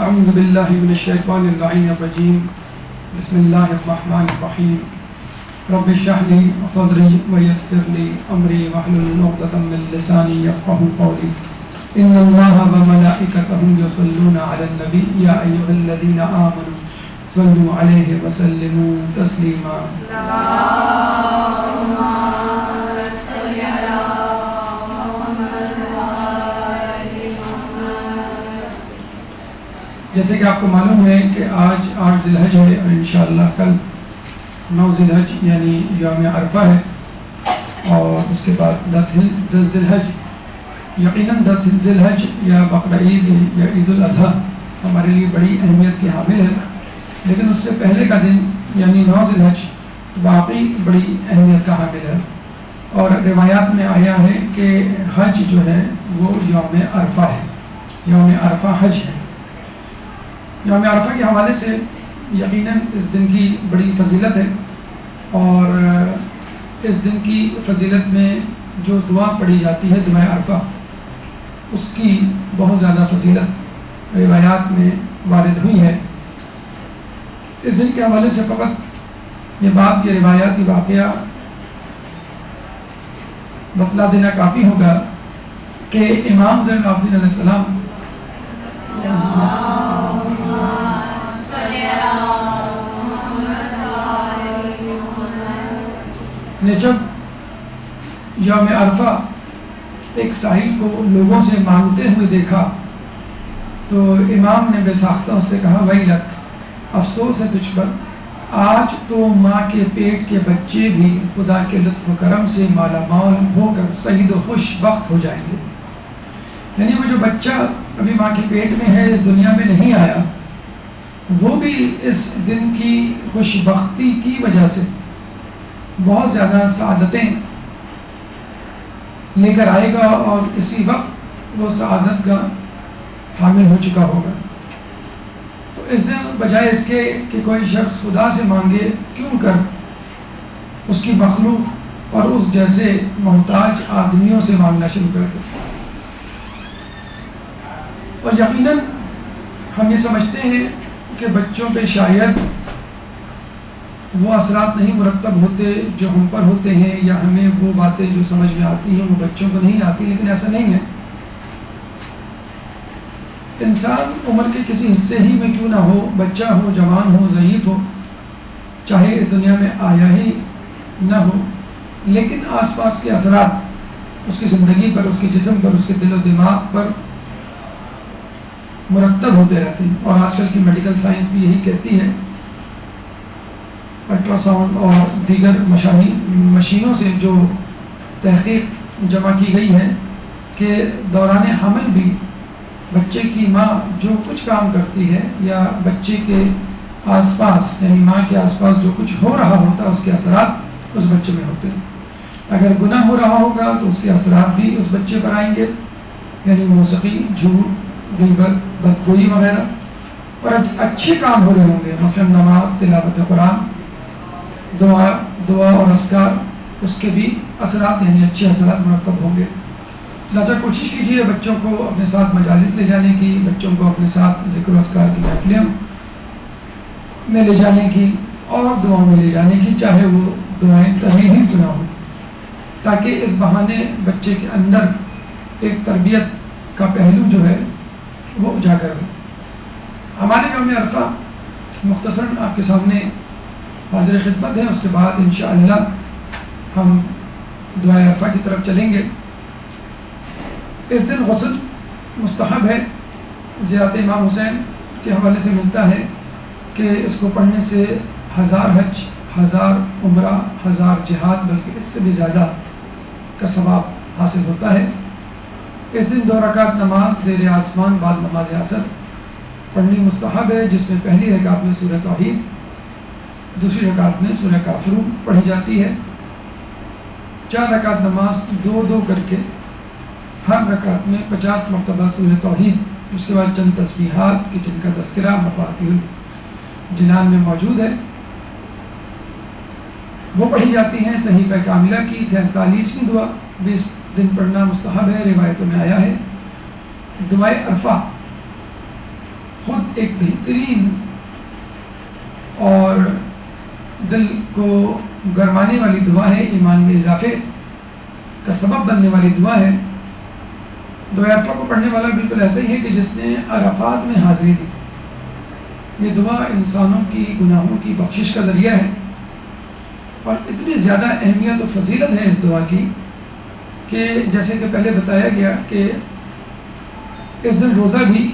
اعوذ باللہ من الشیطان اللعین الرجیم بسم اللہ الرحمن الرحیم رب اشرح لی صدری ویسر لی امری واحلل عقدۃ من لسانی یفقهوا قولی ان اللہ وملائکتہ یصلون علی النبی یا ایھا الذین آمنوا صلوا علیہ وسلموا تسلیما جیسے کہ آپ کو معلوم ہے کہ آج 8 ذی الحج ہے اور انشاءاللہ کل 9 ذی الحج یعنی یوم عرفہ ہے اور اس کے بعد 10 ذی الحج یقیناً 10 ذی الحج یا بقر عید یا عید الاضحیٰ ہمارے لیے بڑی اہمیت کی حامل ہے، لیکن اس سے پہلے کا دن یعنی 9 ذی الحج واقعی بڑی اہمیت کا حامل ہے، اور روایات میں آیا ہے کہ حج جو ہے وہ یوم عرفہ ہے، یوم عرفہ حج ہے۔ یوم عرفہ کے حوالے سے یقیناً اس دن کی بڑی فضیلت ہے، اور اس دن کی فضیلت میں جو دعا پڑھی جاتی ہے دعائے عرفہ، اس کی بہت زیادہ فضیلت روایات میں وارد ہوئی ہے۔ اس دن کے حوالے سے فقط یہ بات، یہ روایاتی واقعہ بتلا دینا کافی ہوگا کہ امام زین العابدین علیہ السلام نے جب یوم عرفہ ایک سائل کو لوگوں سے مانگتے ہوئے دیکھا تو امام نے بے ساختہ اس سے کہا ویلک، افسوس ہے تجھ پر، آج تو ماں کے پیٹ کے بچے بھی خدا کے لطف و کرم سے مالا مال ہو کر سعید و خوش بخت ہو جائیں گے۔ یعنی وہ جو بچہ ابھی ماں کے پیٹ میں ہے، اس دنیا میں نہیں آیا، وہ بھی اس دن کی خوش بختی کی وجہ سے بہت زیادہ سعادتیں لے کر آئے گا، اور اسی وقت وہ سعادت کا حامل ہو چکا ہوگا۔ تو اس دن بجائے اس کے کہ کوئی شخص خدا سے مانگے، کیوں کر اس کی مخلوق اور اس جیسے محتاج آدمیوں سے مانگنا شروع کر دے۔ اور یقیناً ہم یہ سمجھتے ہیں کہ بچوں پہ شاید وہ اثرات نہیں مرتب ہوتے جو ہم پر ہوتے ہیں، یا ہمیں وہ باتیں جو سمجھ میں آتی ہیں وہ بچوں کو نہیں آتی، لیکن ایسا نہیں ہے۔ انسان عمر کے کسی حصے ہی میں کیوں نہ ہو، بچہ ہو، جوان ہو، ضعیف ہو، چاہے اس دنیا میں آیا ہی نہ ہو، لیکن آس پاس کے اثرات اس کی زندگی پر، اس کے جسم پر، اس کے دل و دماغ پر مرتب ہوتے رہتے ہیں۔ اور آج کل کی میڈیکل سائنس بھی یہی کہتی ہے، الٹرا ساؤنڈ اور دیگر مشینوں سے جو تحقیق جمع کی گئی ہے کہ دوران حمل بھی بچے کی ماں جو کچھ کام کرتی ہے، یا بچے کے آس پاس یعنی ماں کے آس پاس جو کچھ ہو رہا ہوتا ہے، اس کے اثرات اس بچے میں ہوتے ہیں۔ اگر گناہ ہو رہا ہوگا تو اس کے اثرات بھی اس بچے پر آئیں گے، یعنی موسیقی، جھوٹ، غیبت، بدگوئی وغیرہ۔ اور اچھے کام ہو رہے ہوں گے، مثلا نماز، تلاوت قرآن، دعا اور اذکار، اس کے بھی اثرات یعنی اچھے اثرات مرتب ہوں گے۔ لہٰذا کوشش کیجیے بچوں کو اپنے ساتھ مجالس لے جانے کی، بچوں کو اپنے ساتھ ذکر و اذکار کی محفلوں میں لے جانے کی، اور دعاؤں میں لے جانے کی، چاہے وہ دعائیں طویل ہی کیوں نہ ہوں، تاکہ اس بہانے بچے کے اندر ایک تربیت کا پہلو جو ہے وہ اجاگر ہو۔ ہمارے یوم عرفہ مختصراً آپ کے سامنے حاضر خدمت ہے، اس کے بعد انشاءاللہ ہم دعائے عرفہ کی طرف چلیں گے۔ اس دن غسل مستحب ہے، زیارت امام حسین کے حوالے سے ملتا ہے کہ اس کو پڑھنے سے 1000 حج، 1000 عمرہ، 1000 جہاد، بلکہ اس سے بھی زیادہ کا ثواب حاصل ہوتا ہے۔ اس دن 2 رکعت نماز زیر آسمان بعد نماز عصر پڑھنی مستحب ہے، جس میں پہلی رکعت میں سورہ توحید، دوسری رکعت میں سورہ کافرون پڑھی جاتی ہے۔ 4 رکعت نماز 2 کر کے ہر رکعت میں 50 مرتبہ سورہ توحید، اس کے بعد چند تسبیحات کی جن کا تذکرہ مفاتیح الجنان میں موجود ہے، وہ پڑھی جاتی ہیں۔ صحیفہ کاملہ کی 47ویں دعا 20 دن پڑھنا مستحب ہے، روایتوں میں آیا ہے۔ دعائے عرفہ خود ایک بہترین اور دل کو گرمانے والی دعا ہے، ایمان میں اضافے کا سبب بننے والی دعا ہے۔ دعائے عرفہ کو پڑھنے والا بالکل ایسا ہی ہے کہ جس نے عرفات میں حاضری دی۔ یہ دعا انسانوں کی گناہوں کی بخشش کا ذریعہ ہے، اور اتنی زیادہ اہمیت و فضیلت ہے اس دعا کی کہ جیسے کہ پہلے بتایا گیا کہ اس دن روزہ بھی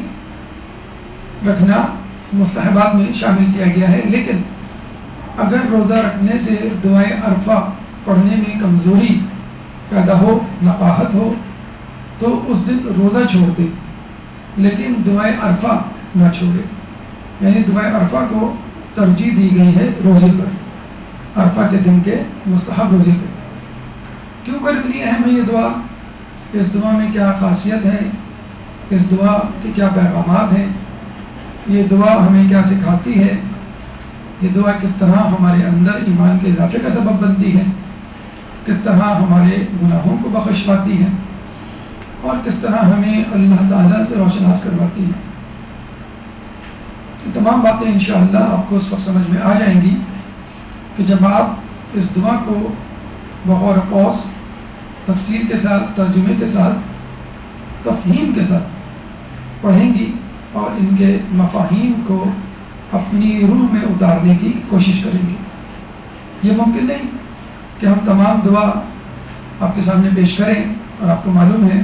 رکھنا مستحبات میں شامل کیا گیا ہے، لیکن اگر روزہ رکھنے سے دعائے عرفہ پڑھنے میں کمزوری پیدا ہو، نقاہت ہو، تو اس دن روزہ چھوڑ دے، لیکن دعائے عرفہ نہ چھوڑے۔ یعنی دعائے عرفہ کو ترجیح دی گئی ہے روزے پر، عرفہ کے دن کے مستحب روزے پر۔ کیوں کر اتنی اہم ہے یہ دعا؟ اس دعا میں کیا خاصیت ہے؟ اس دعا کے کیا پیغامات ہیں؟ یہ دعا ہمیں کیا سکھاتی ہے؟ یہ دعا کس طرح ہمارے اندر ایمان کے اضافے کا سبب بنتی ہے؟ کس طرح ہمارے گناہوں کو بخشواتی ہے؟ اور کس طرح ہمیں اللہ تعالیٰ سے روشناس کرواتی ہے؟ یہ تمام باتیں انشاءاللہ آپ کو اس وقت سمجھ میں آ جائیں گی کہ جب آپ اس دعا کو بغور خوص تفصیل کے ساتھ، ترجمے کے ساتھ، تفہیم کے ساتھ پڑھیں گی اور ان کے مفاہیم کو اپنی روح میں اتارنے کی کوشش کریں گی۔ یہ ممکن نہیں کہ ہم تمام دعا آپ کے سامنے پیش کریں، اور آپ کو معلوم ہے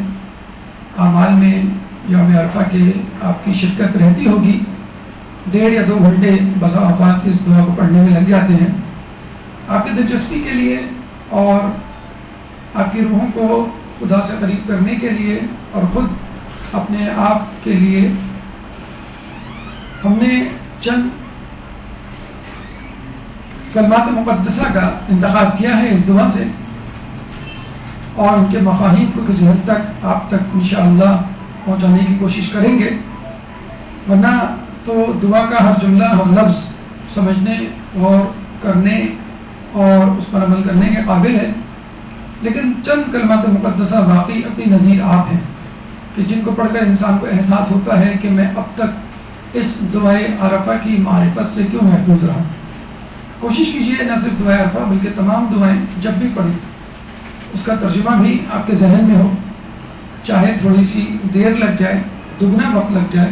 اعمال میں یوم عرفہ کے آپ کی شرکت رہتی ہوگی، 1.5 یا 2 گھنٹے بسا اوقات اس دعا کو پڑھنے میں لگ جاتے ہیں۔ آپ کی دلچسپی کے لیے اور آپ کی روحوں کو خدا سے قریب کرنے کے لیے اور خود اپنے آپ کے لیے ہم نے چند کلمات مقدسہ کا انتخاب کیا ہے اس دعا سے، اور ان کے مفاہیم کو کسی حد تک آپ تک انشاءاللہ پہنچانے کی کوشش کریں گے۔ ورنہ تو دعا کا ہر جملہ، ہر لفظ سمجھنے اور کرنے اور اس پر عمل کرنے کے قابل ہے، لیکن چند کلمات مقدسہ واقعی اپنی نظیر آپ ہیں کہ جن کو پڑھ کر انسان کو احساس ہوتا ہے کہ میں اب تک اس دعائے عرفہ کی معرفت سے کیوں محفوظ رہا۔ کوشش کیجئے نہ صرف دعائے عرفہ بلکہ تمام دعائیں جب بھی پڑھیں اس کا ترجمہ بھی آپ کے ذہن میں ہو، چاہے تھوڑی سی دیر لگ جائے، دگنا وقت لگ جائے،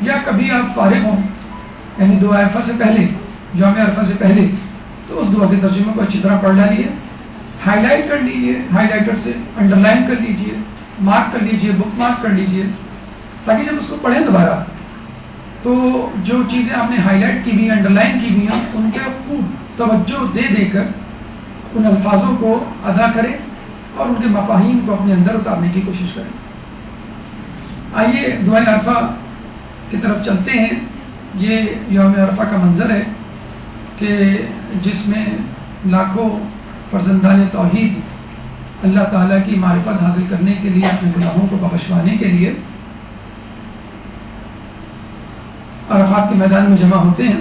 یا کبھی آپ فارغ ہوں، یعنی دعائے عرفہ سے پہلے، یوم عرفہ سے پہلے، تو اس دعا کے ترجمے کو اچھی طرح پڑھ ڈالیے، ہائی لائٹ کر لیجیے، ہائی لائٹر سے انڈر لائن کر لیجیے، مارک کر لیجیے، بک مارک کر لیجیے، تاکہ جب اس کو پڑھیں دوبارہ تو جو چیزیں آپ نے ہائی لائٹ کی ہوئی، انڈر لائن کی ہوئی ہیں، ان کے خوب توجہ دے دے کر ان الفاظوں کو ادا کریں اور ان کے مفاہیم کو اپنے اندر اتارنے کی کوشش کریں۔ آئیے دعائے عرفہ کی طرف چلتے ہیں۔ یہ یوم عرفہ کا منظر ہے کہ جس میں لاکھوں فرزندان توحید اللہ تعالیٰ کی معرفت حاصل کرنے کے لیے، اپنے گناہوں کو بخشوانے کے لیے عرفات کے میدان میں جمع ہوتے ہیں۔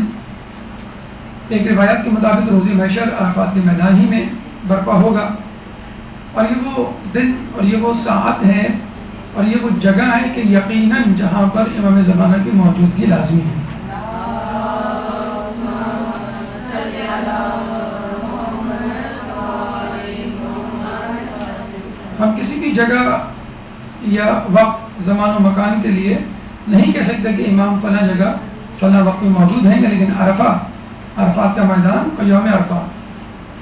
ایک روایت کے مطابق روز محشر عرفات کے میدان ہی میں برپا ہوگا، اور یہ وہ دن اور یہ وہ ساعت ہے اور یہ وہ جگہ ہے کہ یقیناً جہاں پر امام زمانہ کی موجودگی لازمی ہے۔ ہم کسی بھی جگہ یا وقت، زمان و مکان کے لیے نہیں کہہ سکتے کہ امام فلاں جگہ فلاں وقت میں موجود ہیں گے، لیکن عرفات کا میدان اور یوم عرفہ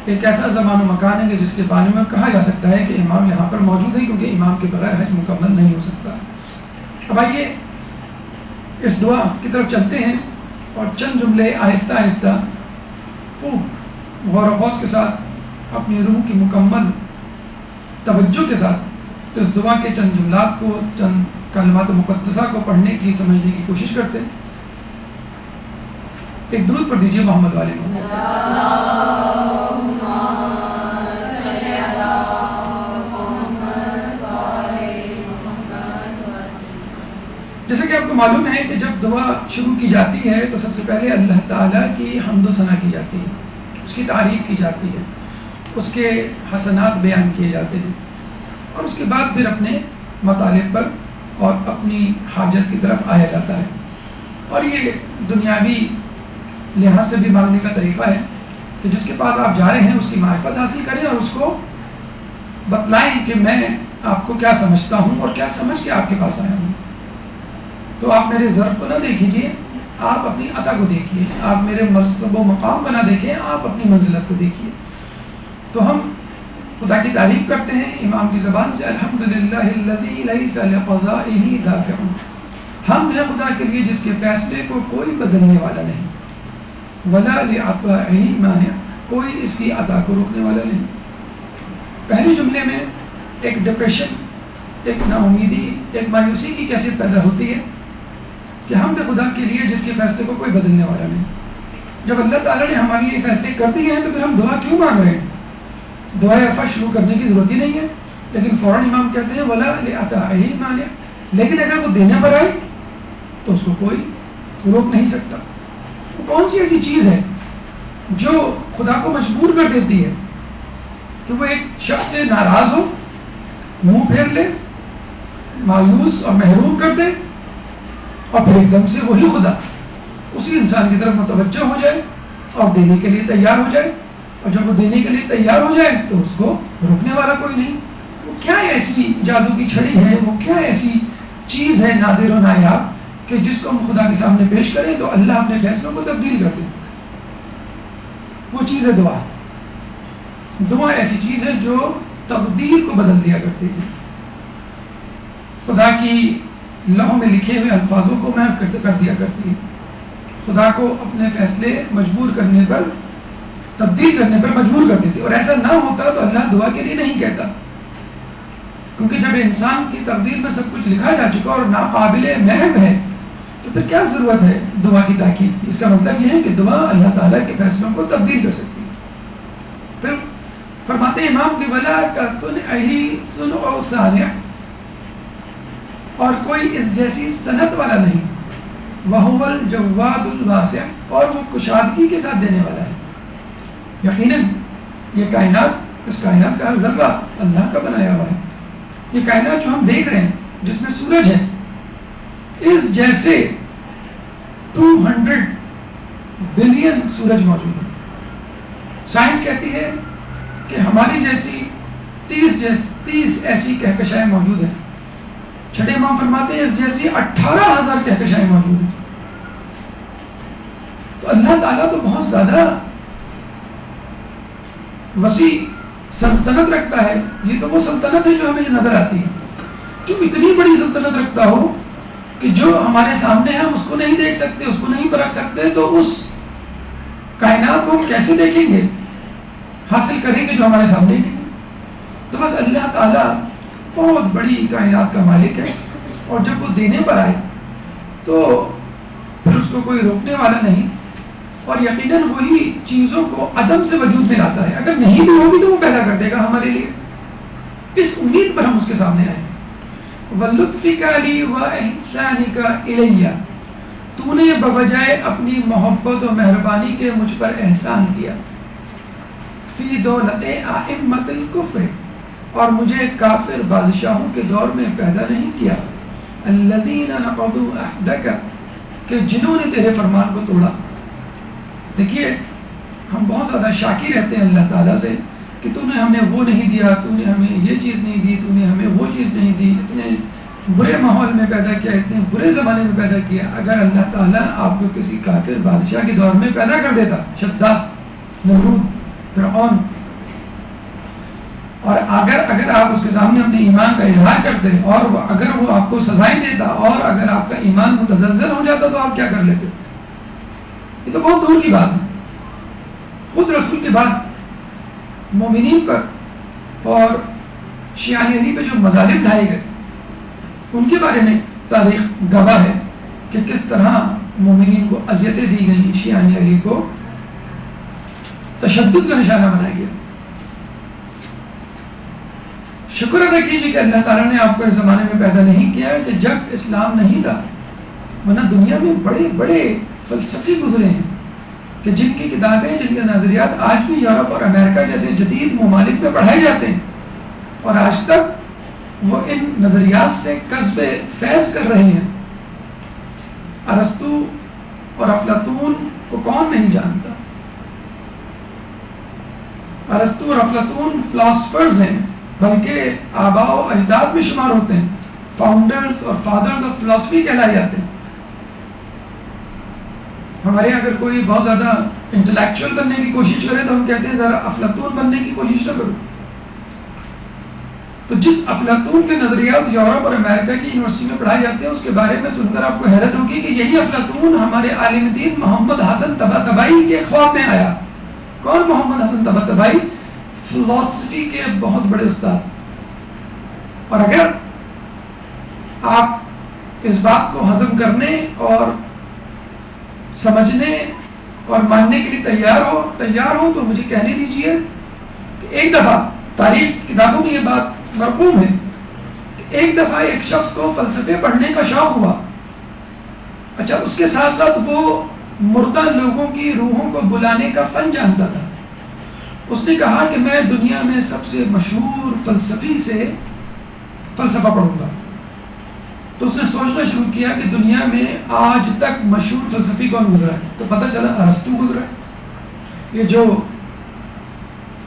ایک ایسا زمان و مکان ہے کہ جس کے بارے میں کہا جا سکتا ہے کہ امام یہاں پر موجود ہے، کیونکہ امام کے بغیر حج مکمل نہیں ہو سکتا۔ اب آئیے اس دعا کی طرف چلتے ہیں اور چند جملے آہستہ آہستہ خوب غور و خوض کے ساتھ اپنی روح کی مکمل توجہ کے ساتھ اس دعا کے چند جملات کو، چند کلمات مقدسہ کو پڑھنے کی، سمجھنے کی کوشش کرتے ہیں۔ ایک درود پڑھ دیجیے محمد والے محمد۔ جیسے کہ آپ کو معلوم ہے کہ جب دعا شروع کی جاتی ہے تو سب سے پہلے اللہ تعالیٰ کی حمد و ثنا کی جاتی ہے، اس کی تعریف کی جاتی ہے، اس کے حسنات بیان کیے جاتے ہیں، اور اس کے بعد پھر اپنے مطالب پر اور اپنی حاجت کی طرف آیا جاتا ہے۔ اور یہ دنیاوی لحاظ سے بھی مانگنے کا طریقہ ہے کہ جس کے پاس آپ جا رہے ہیں اس کی معرفت حاصل کریں اور اس کو بتلائیں کہ میں آپ کو کیا سمجھتا ہوں اور کیا سمجھ کے آپ کے پاس آیا ہوں. تو آپ میرے ظرف کو نہ دیکھیے، آپ اپنی عطا کو دیکھیے. آپ میرے منصب و مقام کو نہ دیکھیں، آپ اپنی منزلت کو دیکھیے. تو ہم خدا کی تعریف کرتے ہیں امام کی زبان سے، الحمدللہ الذی لیس لقضائہ دافع. حمد ہے خدا کے لیے جس کے فیصلے کو کوئی بدلنے والا نہیں، ولا لعطائہ مانع، کوئی اس کی عطا کو روکنے والا نہیں. پہلے جملے میں ایک ڈپریشن، ایک نا امیدی، ایک مایوسی کی کیفیت پیدا ہوتی ہے کہ حمد خدا کے لیے جس کے فیصلے کو کوئی بدلنے والا نہیں. جب اللہ تعالیٰ نے ہمارے لیے فیصلے کر دیے ہیں تو پھر ہم دعا کیوں مانگ رہے ہیں؟ دعا عفا شروع کرنے کی ضرورت ہی نہیں ہے. لیکن فوراً امام کہتے ہیں ولا لعطائہ مانع، لیکن اگر وہ دینے پر آئے تو اس کو کوئی روک نہیں سکتا. وہ کون سی ایسی چیز ہے جو خدا کو مجبور کر دیتی ہے کہ وہ ایک شخص سے ناراض ہو، منہ پھیر لے، مایوس اور محروم کر دے، اور پھر ایک دم سے وہی خدا اسی انسان کی طرف متوجہ ہو جائے اور دینے کے لیے تیار ہو جائے؟ اور جب وہ دینے کے لیے تیار ہو جائے تو اس کو روکنے والا کوئی نہیں. وہ کیا ایسی جادو کی چھڑی ہے، وہ کیا ایسی چیز ہے نادر و نایاب کہ جس کو ہم خدا کے سامنے پیش کریں تو اللہ اپنے فیصلوں کو تبدیل کر دے؟ وہ چیز ہے دعا. دعا ایسی چیز ہے جو تقدیر کو بدل دیا کرتی ہے، خدا کی لوح میں لکھے ہوئے الفاظوں کو محو کر دیا کرتی ہے، خدا کو اپنے فیصلے مجبور کرنے پر، تبدیل کرنے پر مجبور کر دیتی. اور ایسا نہ ہوتا تو اللہ دعا کے لیے نہیں کہتا، کیونکہ جب انسان کی تقدیر میں سب کچھ لکھا جا چکا اور ناقابل محو ہے تو پھر کیا ضرورت ہے دعا کی تاکید کی؟ اس کا مطلب یہ ہے کہ دعا اللہ تعالیٰ کے فیصلوں کو تبدیل کر سکتی ہے. پھر فرماتے ہیں امام کہ ولا کصنعہ صنع صانع، اور کوئی اس جیسی صنعت والا نہیں، وہو الجواد الواسع، اور وہ کشادگی کے ساتھ دینے والا ہے. یقیناً یہ کائنات، اس کائنات کا ہر ذرہ اللہ کا بنایا ہوا ہے. یہ کائنات جو ہم دیکھ رہے ہیں جس میں سورج ہے، اس جیسے 200 بلین سورج موجود ہیں. سائنس کہتی ہے کہ ہماری جیسی 30 ایسی کہکشائیں موجود ہیں. چھٹے امام فرماتے ہیں اس جیسی 18,000 کہکشائیں موجود ہیں. تو اللہ تعالیٰ تو بہت زیادہ وسیع سلطنت رکھتا ہے. یہ تو وہ سلطنت ہے جو ہمیں نظر آتی ہے، جو اتنی بڑی سلطنت رکھتا ہو کہ جو ہمارے سامنے ہے ہم اس کو نہیں دیکھ سکتے، اس کو نہیں پرکھ سکتے، تو اس کائنات کو ہم کیسے دیکھیں گے، حاصل کریں گے جو ہمارے سامنے نہیں. تو بس اللہ تعالیٰ بہت بڑی کائنات کا مالک ہے، اور جب وہ دینے پر آئے تو پھر اس کو کوئی روکنے والا نہیں. اور یقیناً وہی چیزوں کو عدم سے وجود میں لاتا ہے. اگر نہیں بھی ہوگی تو وہ پیدا کر دے گا ہمارے لیے. اس امید پر ہم اس کے سامنے آئے. وَلُطْفِكَ لِي وَإِحْسَانِكَ إِلَيَّ، تو نے بوجائے اپنی محبت و مہربانی کے مجھ پر احسان کیا. فی دولت ائمۃ الکفر، اور مجھے کافر بادشاہوں کے دور میں پیدا نہیں کیا. الذین نقضوا عہدک، کہ جنہوں نے تیرے فرمان کو توڑا. دیکھیے ہم بہت زیادہ شاکی رہتے ہیں اللہ تعالیٰ سے کہ تو نے ہمیں وہ نہیں دیا، تو نے ہمیں یہ چیز نہیں دی، تو نے ہمیں وہ چیز نہیں دی، اتنے برے ماحول میں پیدا کیا، اتنے برے زمانے میں پیدا کیا. اگر اللہ تعالیٰ آپ کو کسی کافر بادشاہ کے دور میں پیدا کر دیتا، شداد، نمرود، فرعون، اور اگر آپ اس کے سامنے اپنے ایمان کا اظہار کرتے اور اگر وہ آپ کو سزائیں دیتا اور اگر آپ کا ایمان متزلزل ہو جاتا تو آپ کیا کر لیتے؟ یہ تو بہت دور کی بات ہے. خود رسول کے بعد مومنین پر اور شیعہ علی پہ جو مظالم ڈھائے گئے ان کے بارے میں تاریخ گواہ ہے کہ کس طرح مومنین کو اذیتیں دی گئیں، شیعہ علی کو تشدد کا نشانہ بنایا گیا. شکر ادا کیجیے کہ اللہ تعالیٰ نے آپ کو اس زمانے میں پیدا نہیں کیا کہ جب اسلام نہیں تھا، ورنہ دنیا میں بڑے بڑے فلسفی گزرے ہیں کہ جن کی کتابیں، جن کے نظریات آج بھی یورپ اور امریکہ جیسے جدید ممالک میں پڑھائے جاتے ہیں، اور آج تک وہ ان نظریات سے کسب فیض کر رہے ہیں. ارسطو اور افلاطون کو کون نہیں جانتا؟ ارسطو اور افلاطون فلاسفرز ہیں، بلکہ آباء و اجداد میں شمار ہوتے ہیں، فاؤنڈرز اور فادرز آف فلاسفی کہلائے جاتے ہیں۔ ہمارے یہاں اگر کوئی بہت زیادہ انٹلیکچوئل بننے کی کوشش کرے تو ہم کہتے ہیں ذرا افلاطون بننے کی کوشش نہ کرو۔ تو جس افلاطون کے نظریات یورپ اور امریکہ کی یونیورسٹی میں پڑھائے جاتے ہیں اس کے بارے میں سن کر آپ کو حیرت ہوگی کہ یہی افلاطون ہمارے عالم دین محمد حسن طباطبائی کے خواب میں آیا۔ کون محمد حسن طباطبائی؟ فلسفی کے بہت بڑے استاد۔ اور اگر آپ اس بات کو ہضم کرنے اور سمجھنے اور ماننے کے لیے تیار ہو تو مجھے کہنے دیجئے کہ ایک دفعہ تاریخ کتابوں میں یہ بات مرقوم ہے کہ ایک دفعہ ایک شخص کو فلسفے پڑھنے کا شوق ہوا۔ اچھا، اس کے ساتھ ساتھ وہ مردہ لوگوں کی روحوں کو بلانے کا فن جانتا تھا۔ اس نے کہا کہ میں دنیا میں سب سے مشہور فلسفی سے فلسفہ پڑھوں گا۔ تو اس نے سوچنا شروع کیا کہ دنیا میں آج تک مشہور فلسفی کون گزرا ہے، تو پتہ چلا ارسطو گزرا ہے۔ یہ جو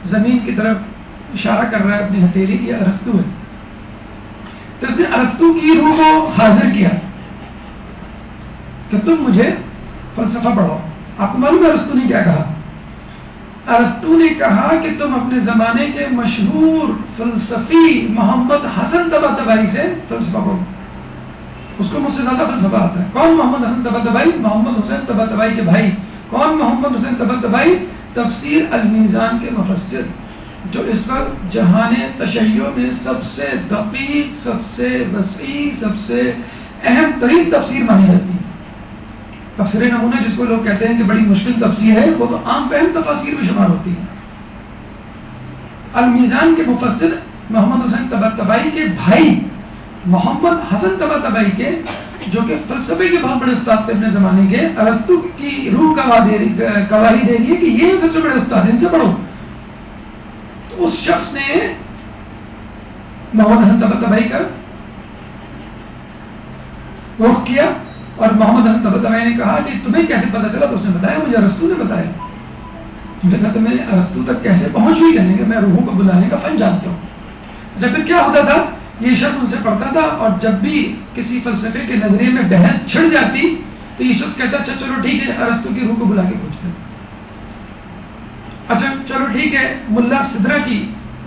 زمین کی طرف اشارہ کر رہا ہے اپنی ہتھیلی، یہ ارسطو ہے۔ تو اس نے ارسطو کی روح کو حاضر کیا کہ تم مجھے فلسفہ پڑھاؤ۔ آپ کو معلوم ہے ارسطو نے کیا کہا؟ ارسطو نے کہا کہ تم اپنے زمانے کے مشہور فلسفی محمد حسن طباطبائی سے فلسفہ پڑھو، اس کو مجھ سے زیادہ فلسفہ آتا ہے۔ کون محمد حسن طباطبائی؟ محمد حسین طباطبائی کے بھائی۔ کون محمد حسین طباطبائی؟ تفسیر المیزان کے مفسر، جو اس وقت جہان تشیع میں سب سے دقیق، سب سے وسیع، سب سے اہم ترین تفسیر مانی جاتی ہے۔ تفسیر نمونہ جس کو لوگ کہتے ہیں کہ بڑی مشکل تفسیر ہے، وہ تو عام فہم تفاسیر میں شمار ہوتی ہے۔ المیزان کے مفسر محمد حسین طباطبائی کے بھائی محمد حسن طباطبائی کے، جو کہ فلسفے کے بہت بڑے استاد تھے اپنے زمانے کے، ارسطو کی روح گواہی دے رہی ہے کہ یہ سب سے بڑے استاد ہیں، ان سے پڑھو۔ تو اس شخص نے محمد حسن طباطبائی کا رخ کیا، اور محمد حسن طباطبائی نے کہا کہ تمہیں کیسے پتہ چلا؟ تو اس نے بتایا مجھے ارسطو نے بتایا۔ مجھے کہا تمہیں ارسطو تک کیسے پہنچ ہوئی؟ کہنے کہ میں روحوں کو بلانے کا فن جانتا ہوں۔ جب پھر کیا ہوتا تھا، یہ شخص ان سے پڑھتا تھا، اور جب بھی کسی فلسفے کے نظریے میں بحث چھڑ جاتی تو یہ شخص کہتا اچھا چلو ٹھیک ہے، ارسطو کی روح کو بلا کے پوچھتے ہیں۔ اچھا چلو ٹھیک ہے، ملا سدرا کی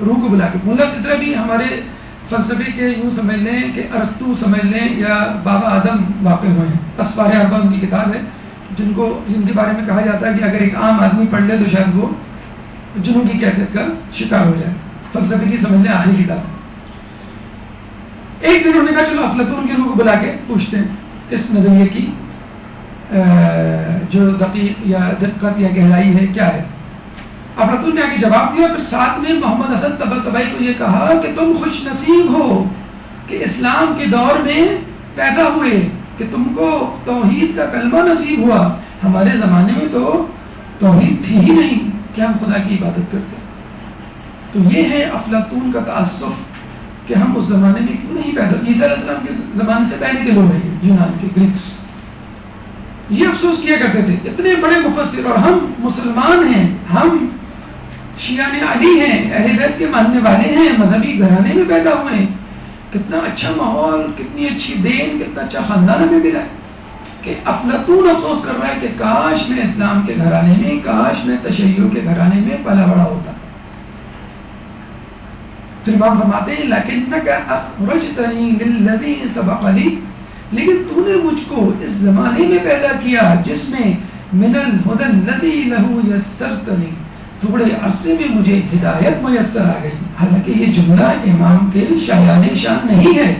روح کو بلا کے۔ ملا سدرا بھی ہمارے فلسفے کے یوں سمجھ لیں کہ ارسطو سمجھ لیں یا بابا آدم واقع ہوئے ہیں۔ اسفار اربع ان کی کتاب ہے، جن کے بارے میں کہا جاتا ہے کہ اگر ایک عام آدمی پڑھ لے تو شاید وہ جنوں کی کیفیت کا شکار ہو جائے۔ فلسفے کی سمجھ لیں آخری کتاب۔ ایک دن انہوں نے کہا چلو افلاطون کی روح کو بلا کے پوچھتے ہیں اس نظریے کی جو دقیق یا دقت یا گہرائی ہے کیا ہے۔ افلاطون نے آگے جواب دیا، پھر ساتھ میں محمد حسن طباطبائی کو یہ کہا کہ تم خوش نصیب ہو کہ اسلام کے دور میں پیدا ہوئے، کہ تم کو توحید کا کلمہ نصیب ہوا۔ ہمارے زمانے میں تو توحید تھی ہی نہیں کہ ہم خدا کی عبادت کرتے۔ تو یہ ہے افلاطون کا تعصف کہ ہم اس زمانے میں کیوں نہیں پیدا۔ عیسیٰ علیہ السلام کے زمانے سے پہلے کے لوگ ہیں یونان کے، گریکس، یہ افسوس کیا کرتے تھے اتنے بڑے مفسر، اور ہم مسلمان ہیں، ہم شیعان علی ہیں، اہل بیت کے ماننے والے ہیں، مذہبی گھرانے میں پیدا ہوئے ہیں، کتنا اچھا ماحول، کتنی اچھی دین، کتنا اچھا خاندان ہمیں ملا ہے، کہ افلاطون افسوس کر رہا ہے کہ کاش میں اسلام کے گھرانے میں، کاش میں تشیع کے گھرانے میں پلا بڑا ہوتا۔ پھر امام فرماتے ہیں لکنک اخرجتنی للذی سبق لی، لیکن تو نے مجھ کو اس زمانے میں پیدا کیا جس میں من الہدی الذی لہ یسرتنی، تھوڑے عرصے میں مجھے ہدایت میسر آ گئی۔ حالانکہ یہ جملہ امام کے شایان شان نہیں ہے،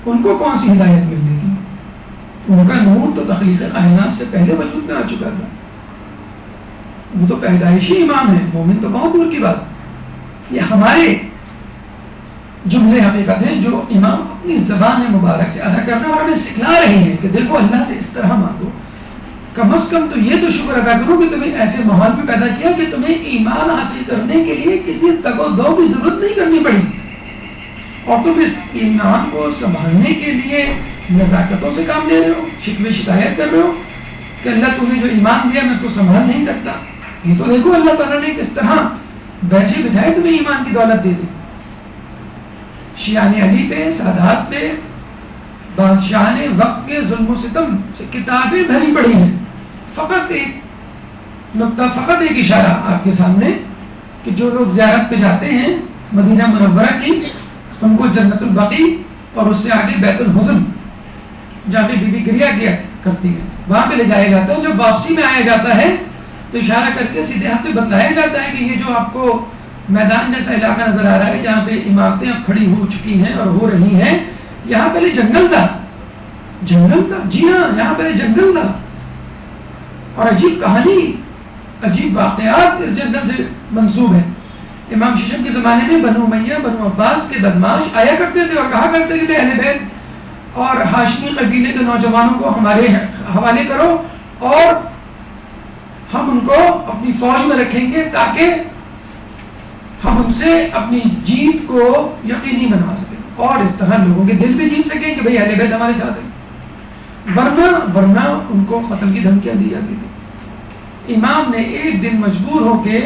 ان کو کون سی ہدایت ملنے تھی؟ ان کا نور تو تخلیق کائنات سے پہلے وجود میں آ چکا تھا، وہ تو پیدائشی امام ہے، مومن تو بہت دور کی بات۔ یہ ہمارے جملے حقیقت ہیں جو امام اپنی زبان مبارک سے ادا کر رہے ہیں اور ہمیں سکھلا رہے ہیں کہ دیکھو اللہ سے اس طرح مانگو۔ کم از کم تو یہ تو شکر ادا کرو کہ تمہیں ایسے ماحول میں پیدا کیا کہ تمہیں ایمان حاصل کرنے کے لیے کسی تگ و دو کی ضرورت نہیں کرنی پڑی، اور تم اس ایمان کو سنبھالنے کے لیے نزاکتوں سے کام لے رہے ہو، شکوے شکایت کر رہے ہو کہ اللہ تو نے جو ایمان دیا میں اس کو سنبھال نہیں سکتا. یہ تو دیکھو اللہ تعالیٰ نے کس طرح بیٹھے بٹھائے تمہیں ایمان کی دولت دے دی. شیعان علی پہ، سادات پہ، بادشاہ نے وقت کے ظلم و ستم سے کتابیں بھری پڑی ہیں. فقط ایک نقطہ، فقط ایک اشارہ آپ کے سامنے کہ جو لوگ زیارت پہ جاتے ہیں مدینہ منورہ کی، ان کو جنت البقیع اور اس سے آگے بیت الحزن جہاں پہ بی بی گریا کیا کرتی ہے وہاں پہ لے جایا جاتا ہے. جب واپسی میں آیا جاتا ہے تو اشارہ کر کے سیدھے ہاتھ پہ بتلایا جاتا ہے کہ یہ جو آپ کو میدان جیسا علاقہ نظر آ رہا ہے جہاں پہ عمارتیں اب کھڑی ہو چکی ہیں اور ہو رہی ہیں، یہاں پہلے جنگل تھا. جنگل تھا، جی ہاں، یہاں پہلے جنگل تھا. اور عجیب کہانی، عجیب واقعات اس جنگل سے منسوب ہیں. امام ششم کے زمانے میں بنو امیہ، بنو عباس کے بدماش آیا کرتے تھے اور کہا کرتے تھے اہل بیت اور ہاشمی قبیلے کے نوجوانوں کو ہمارے حوالے کرو اور ہم ان کو اپنی فوج میں رکھیں گے تاکہ ہم ان سے اپنی جیت کو یقینی بنوا سکیں اور اس طرح لوگوں کے دل بھی جیت سکیں کہ بھئی اہل بیت ہمارے ساتھ ہیں. ورنہ ان کو قتل کی دھمکیاں دی جاتی تھی. امام نے ایک دن مجبور ہو کے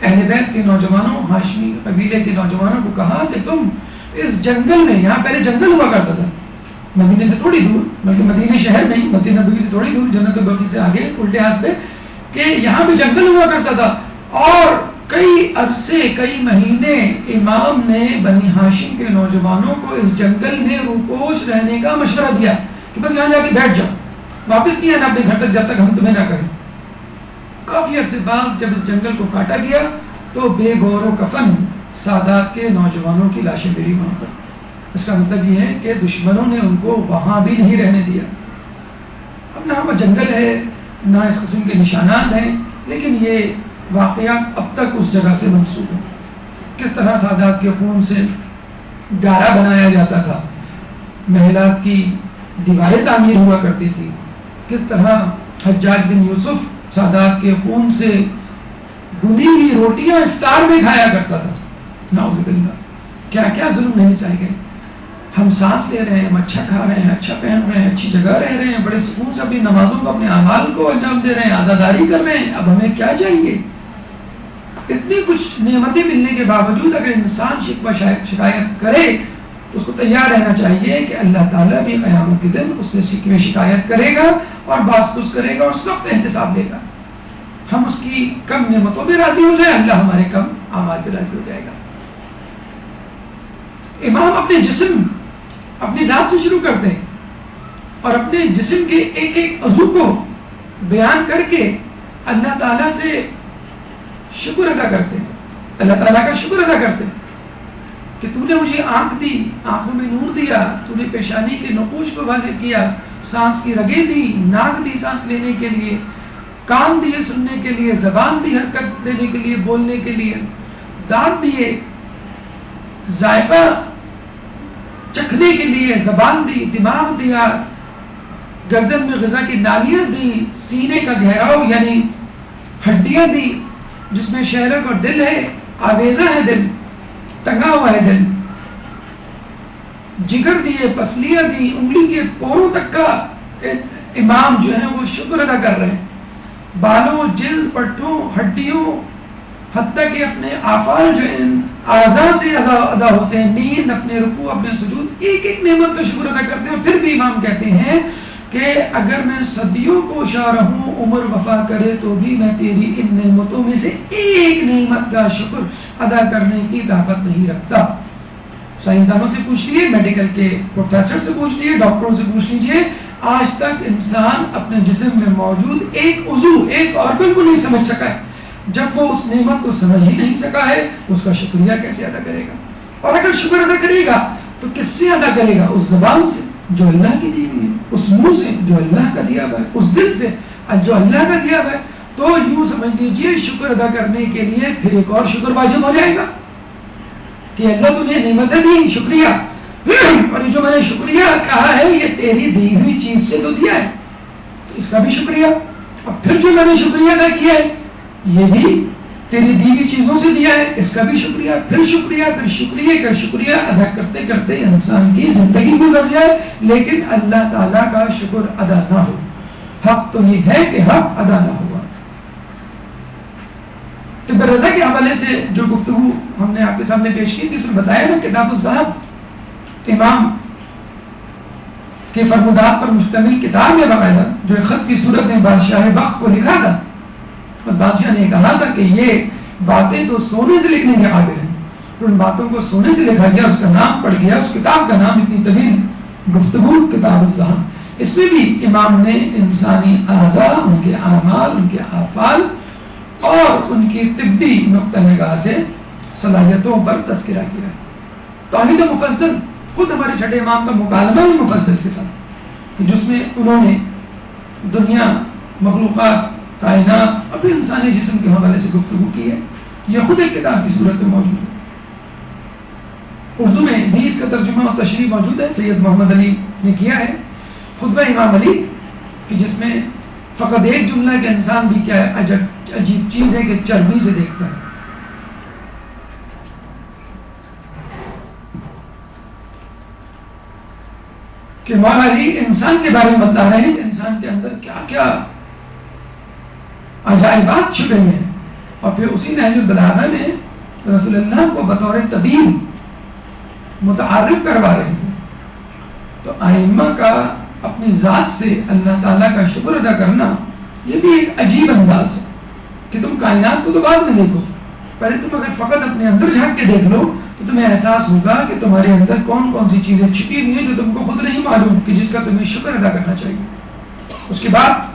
اہل بیت کے نوجوانوں، ہاشمی قبیلے کے نوجوانوں کو کہا کہ تم اس جنگل میں، یہاں پہلے جنگل ہوا کرتا تھا مدینے سے تھوڑی دور، بلکہ مدینے شہر میں، مسجد نبوی سے تھوڑی دور، جنت البقیع سے آگے الٹے ہاتھ پہ، کہ یہاں بھی جنگل ہوا کرتا تھا. اور کئی عرصے، کئی مہینے امام نے بنی ہاشم کے نوجوانوں کو اس جنگل میں روپوش رہنے کا مشورہ دیا کہ بس یہاں جا کے بیٹھ جاؤ، واپس نہیں آنا اپنے گھر تک جب تک ہم تمہیں نہ کریں. کافی عرصے بعد جب اس جنگل کو کاٹا گیا تو بے گور و کفن سادات کے نوجوانوں کی لاشیں ملی وہاں پر. اس کا مطلب یہ ہے کہ دشمنوں نے ان کو وہاں بھی نہیں رہنے دیا. اب نہ وہاں جنگل ہے نہ اس قسم کے نشانات ہیں، لیکن یہ واقعات اب تک اس جگہ سے منسوب ہیں. کس طرح سادات کے خون سے گارا بنایا جاتا تھا، محلات کی دیواریں تعمیر ہوا کرتی تھی، کس طرح حجاج بن یوسف سادات کے خون سے گندی ہوئی روٹیاں افطار میں کھایا کرتا تھا. نعوذ باللہ، کیا کیا ظلم نہیں چاہے گئے. ہم سانس لے رہے ہیں، ہم اچھا کھا رہے ہیں، اچھا پہن رہے ہیں، اچھی جگہ رہ رہے ہیں، بڑے سکون سے اپنی نمازوں کو، اپنے اعمال کو انجام دے رہے ہیں، آزاداری کر رہے ہیں. اب ہمیں کیا چاہیے؟ اتنی کچھ نعمتیں ملنے کے باوجود اگر انسان شکوہ شکایت کرے تو اس کو تیار رہنا چاہیے کہ اللہ تعالیٰ بھی قیامت کے دن اس سے شکوہ شکایت کرے گا اور باز پرس کرے گا اور سخت احتساب لے گا. ہم اس کی کم نعمتوں پہ راضی ہو جائیں، اللہ ہمارے کم اعمال پہ راضی ہو جائے گا. امام اپنے جسم، اپنی ذات سے شروع کرتے ہیں اور اپنے جسم کے ایک ایک عضو کو بیان کر کے اللہ تعالیٰ سے شکر ادا کرتے ہیں، اللہ تعالیٰ کا شکر ادا کرتے ہیں کہ تو نے مجھے آنکھ دی، آنکھوں میں نور دیا، تو نے پیشانی کے نقوش کو واضح کیا، سانس کی رگیں دی، ناک دی سانس لینے کے لیے، کان دیے سننے کے لیے، زبان دی حرکت دینے کے لیے، بولنے کے لیے، دانت دیے ذائقہ چکھنے کے لیے، زبان دی، دماغ دیا، گردن میں غذا کی نالیاں دی، سینے کا گہراؤ یعنی ہڈیاں دی جس میں شہرک اور دل ہے، آویزہ ہے دل، ٹنگا ہوا ہے دل، جگر دیے، پسلیاں دی، انگلی کے پوروں تک کا امام جو ہے وہ شکر ادا کر رہے ہیں. بالوں، جلد، پٹھوں، ہڈیوں، حتیٰ کہ اپنے آفال جو ان اعضاء سے ادا ہوتے ہیں، نیند، اپنے رکوع، اپنے سجود، ایک ایک نعمت کا شکر ادا کرتے ہیں. پھر بھی امام کہتے ہیں کہ اگر میں صدیوں کو شاہ رہوں، عمر وفا کرے تو بھی میں تیری ان نعمتوں میں سے ایک نعمت کا شکر ادا کرنے کی طاقت نہیں رکھتا. سائنسدانوں سے پوچھ لیے، میڈیکل کے پروفیسر سے پوچھ لیے، ڈاکٹروں سے پوچھ لیجئے، آج تک انسان اپنے جسم میں موجود ایک عضو، ایک آرگن کو نہیں سمجھ سکا ہے. جب وہ اس نعمت کو سمجھ ہی نہیں سکا ہے تو اس کا شکریہ کیسے ادا کرے گا؟ اور اگر شکر ادا کرے گا تو کس سے ادا کرے گا؟ اس زبان سے جو اللہ کی دی ہوئی ہے، اس منہ سے جو اللہ کا دیا ہوا ہے، اس دل سے جو اللہ کا دیا ہوا ہے. تو یوں سمجھ لیجیے شکر ادا کرنے کے لیے پھر ایک اور شکر واجب ہو جائے گا کہ اللہ تجھے نعمتیں دی، شکریہ، اور یہ جو میں نے شکریہ کہا ہے یہ تیری دی ہوئی چیز سے تو دیا ہے، تو اس کا بھی شکریہ. اور پھر جو میں نے شکریہ ادا کیا ہے یہ بھی تیری دی ہوئی چیزوں سے دیا ہے، اس کا بھی شکریہ، پھر شکریہ، پھر شکریہ کا شکریہ ادا کرتے کرتے انسان کی زندگی گزر جائے لیکن اللہ تعالیٰ کا شکر ادا نہ ہو. حق تو یہ ہے کہ حق ادا نہ ہوا. طب رضا کے حوالے سے جو گفتگو ہم نے آپ کے سامنے پیش کی تھی اس میں بتایا نا کتاب الزہد امام کے فرمودات پر مشتمل کتاب ہے باقاعدہ، جو ایک خط کی صورت میں بادشاہ وقت کو لکھا تھا اور بادشاہ نے کہا تھا کہ یہ باتیں تو سونے سے لکھنے کے قابل ہیں. ان باتوں کو سونے سے لکھا گیا، اس کا نام پڑ گیا، اس کتاب کا نام اتنی طویل گفتگو کتاب الزہد. اس میں بھی امام نے انسانی اعضاء، ان کے اعمال، ان کے افعال اور ان کی طبی نقطہ نگاہ سے صلاحیتوں پر تذکرہ کیا. توحید مفصل خود ہمارے چھٹے امام کا مکالمہ ہے مفصل کے ساتھ، جس میں انہوں نے دنیا، مخلوقات، کائنات اور پھر انسانی جسم کے حوالے سے گفتگو کی ہے. یہ خود ایک کتاب کی صورت میں موجود ہے. اردو میں بھی اس کا ترجمہ اور تشریح موجود ہے، سید محمد علی نے کیا ہے خطبہ امام علی، کہ جس میں فقط ایک جملہ کہ انسان بھی کیا ہے عجیب چیز ہے کہ چربی سے دیکھتا ہے. کہ مولا علی انسان کے بارے میں بتا رہے ہیں کہ انسان کے اندر کیا کیا عجائبات چھپے ہوئے ہیں، اور پھر اسی نہج البلاغہ میں رسول اللہ کو بطور طبیب متعارف کروا رہے ہیں. تو ائمہ کا اپنی ذات سے اللہ تعالیٰ کا شکر ادا کرنا یہ بھی ایک عجیب انداز ہے کہ تم کائنات کو تو بعد میں دیکھو، پہلے تم اگر فقط اپنے اندر جھانک کے دیکھ لو تو تمہیں احساس ہوگا کہ تمہارے اندر کون کون سی چیزیں چھپی ہوئی ہیں جو تم کو خود نہیں معلوم، کہ جس کا تمہیں شکر ادا کرنا چاہیے. اس کے بعد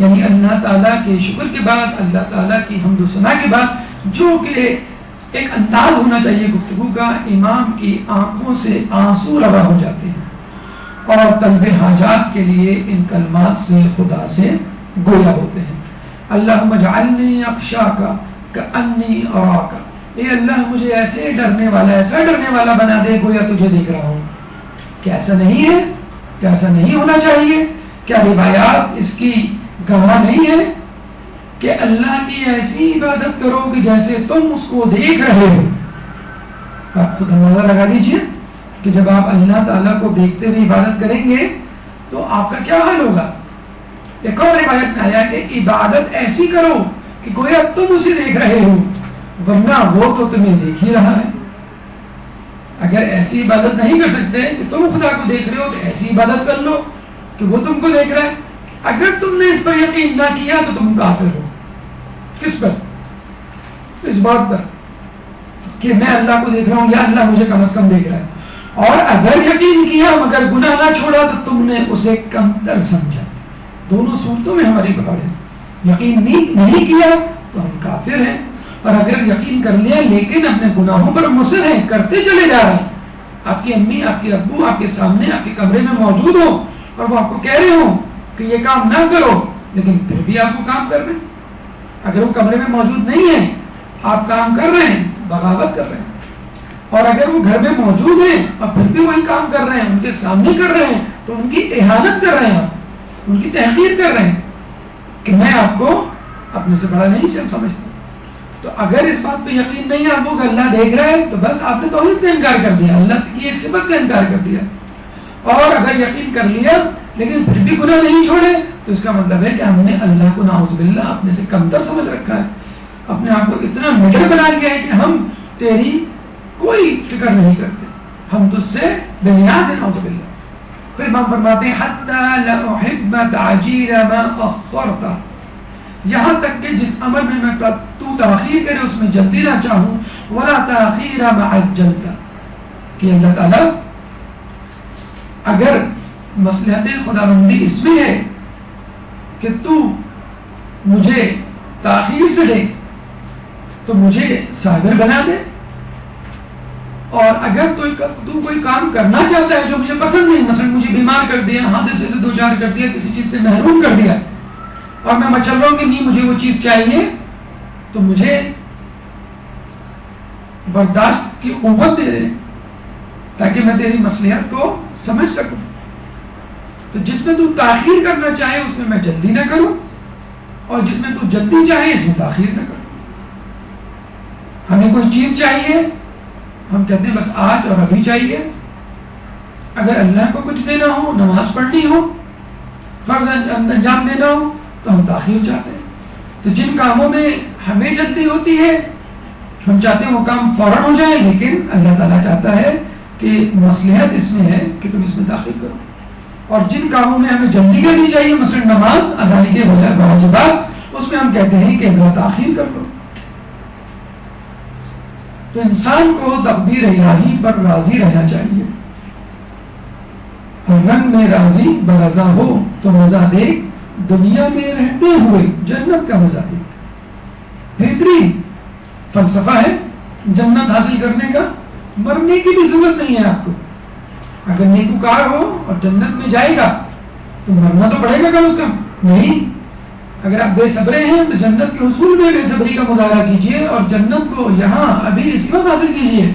یعنی اللہ تعالیٰ کے شکر کے بعد، اللہ تعالیٰ کی حمد و ثنا کے بعد جو کہ ایک انداز ہونا چاہیے گفتگو کا، امام کی آنکھوں سے آنسو روا ہو جاتے ہیں اور طلب حاجات کے لیے ان کلمات سے خدا سے گویا ہوتے ہیں. اللہم اجعلنی اخشاک کانی اراک، اے اللہ مجھے ایسے ڈرنے والا، ایسا ڈرنے والا بنا دے گویا تجھے دیکھ رہا ہوں. کہ ایسا نہیں ہے، کہ ایسا نہیں ہونا چاہیے. کیا روایات اس کی گواہ نہیں ہے کہ اللہ کی ایسی عبادت کرو کہ جیسے تم اس کو دیکھ رہے ہو. آپ خود اندازہ لگا دیجئے کہ جب آپ اللہ تعالیٰ کو دیکھتے ہوئے عبادت کریں گے تو آپ کا کیا حال ہوگا. ایک اور روایت میں آیا کہ عبادت ایسی کرو کہ گویا تم اسے دیکھ رہے ہو، ورنہ وہ تو تمہیں دیکھ ہی رہا ہے. اگر ایسی عبادت نہیں کر سکتے کہ تم خدا کو دیکھ رہے ہو تو ایسی عبادت کر لو کہ وہ تم کو دیکھ رہا ہے. اگر تم نے اس پر یقین نہ کیا تو تم کافر ہو. کس پر؟ اس بات پر کہ میں اللہ کو دیکھ رہا ہوں یا اللہ مجھے کم از کم دیکھ رہا ہے. اور اگر یقین کیا مگر گناہ نہ چھوڑا تو تم نے اسے کمتر سمجھا. دونوں صورتوں میں ہماری پکڑ ہے. یقین نہیں کیا تو ہم کافر ہیں، اور اگر یقین کر لیا لیکن اپنے گناہوں پر مصر ہیں، کرتے چلے جا رہے ہیں، آپ کی امی، آپ کے ابو آپ کے سامنے آپ کے کمرے میں موجود ہو اور وہ آپ کو کہہ رہے ہوں کہ یہ کام نہ کرو، لیکن پھر بھی آپ وہ کام کر رہے ہیں. اگر وہ کمرے میں موجود نہیں ہیں، آپ کام کر رہے ہیں، بغاوت کر رہے ہیں. اور اگر وہ گھر میں موجود ہیں اور پھر بھی وہی کام کر رہے ہیں، ان کے سامنے کر رہے ہیں، تو ان کی اہانت کر رہے ہیں، آپ ان کی تحقیر کر رہے ہیں کہ میں آپ کو اپنے سے بڑا نہیں سمجھتا. تو اگر اس بات پہ یقین نہیں آپ کو کہ اللہ دیکھ رہا ہے تو بس آپ نے توحید کا انکار کر دیا، اللہ کی ایک صفت کا انکار کر دیا. اور اگر یقین کر لیا لیکن پھر بھی گناہ نہیں چھوڑے تو اس کا مطلب ہے کہ ہم نے اللہ کو نعوذ باللہ اپنے سے کمتر سمجھ رکھا ہے، اپنے آپ کو اتنا نڈر بنا لیا ہے کہ ہم تیری کوئی فکر نہیں کرتے، ہم تجھ سے بے نیاز ہیں نعوذ باللہ. پھر امام فرماتے ہیں حتی لأحب تعجیل ما اخرت، یہاں تک کہ جس عمل میں تو تاخیر کرے اس میں جلدی نہ چاہوں، ولا تاخیر ما عجلت، کہ اللہ تعالیٰ اگر مصلحت خداوندی اس میں ہے کہ تو مجھے تاخیر سے دے تو مجھے صابر بنا دے، اور اگر تو کوئی کام کرنا چاہتا ہے جو مجھے پسند نہیں، مثلا مجھے بیمار کر دیا، حادثے سے دوچار کر دیا، کسی چیز سے محروم کر دیا، اور میں مچل رہا ہوں کہ نہیں مجھے وہ چیز چاہیے، تو مجھے برداشت کی قوت دے دے تاکہ میں تیری مصلحت کو سمجھ سکوں. تو جس میں تو تاخیر کرنا چاہے اس میں میں جلدی نہ کروں، اور جس میں تو جلدی چاہے اس میں تاخیر نہ کروں. ہمیں کوئی چیز چاہیے، ہم کہتے ہیں بس آج اور ابھی چاہیے. اگر اللہ کو کچھ دینا ہو، نماز پڑھنی ہو، فرض انجام دینا ہو، تو ہم تاخیر چاہتے ہیں. تو جن کاموں میں ہمیں جلدی ہوتی ہے، ہم چاہتے ہیں وہ کام فوراً ہو جائے، لیکن اللہ تعالیٰ چاہتا ہے کہ مصلحت اس میں ہے کہ تم اس میں تاخیر کرو. اور جن کاموں میں ہمیں جلدی کرنی چاہیے، مثلا نماز ادائیگی کے واجبات، اس میں ہم کہتے ہیں کہ اللہ تاخیر کر لو. تو انسان کو تقدیر الہی پر راضی رہنا چاہیے. ہر رنگ میں راضی برضا ہو تو مزہ دیکھ، دنیا میں رہتے ہوئے جنت کا مزہ دیکھ. بہترین فلسفہ ہے جنت حاصل کرنے کا. مرنے کی بھی ضرورت نہیں ہے آپ کو. اگر نیکوکار ہو اور جنت میں جائے گا تو مرنا تو پڑے گا کم از کم. نہیں، اگر آپ بے صبرے ہیں تو جنت کے حصول میں بے صبری کا مظاہرہ کیجئے اور جنت کو یہاں ابھی اسی وقت حاصل کیجئے.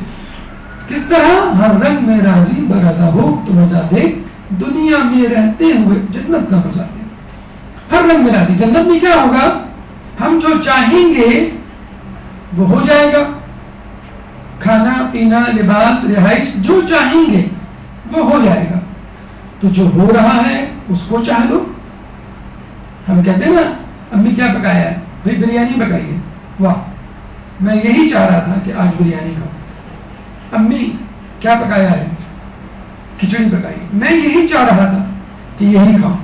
کس طرح؟ ہر رنگ میں راضی برضا ہو تو مزہ دیکھ، دنیا میں رہتے ہوئے جنت کا مزہ دیکھ. ہر رنگ میں راضی. جنت میں کیا ہوگا؟ ہم جو چاہیں گے وہ ہو جائے گا. کھانا پینا لباس رہائش جو چاہیں گے وہ ہو جائے گا. تو جو ہو رہا ہے اس کو چاہ لو. ہم کہتے ہیں نا امی کیا پکایا ہے؟ بھائی بریانی پکائی ہے. واہ، میں یہی چاہ رہا تھا کہ آج بریانی کھاؤں. امی کیا پکایا ہے؟ کھچڑی پکائی. میں یہی چاہ رہا تھا کہ یہی کھاؤں.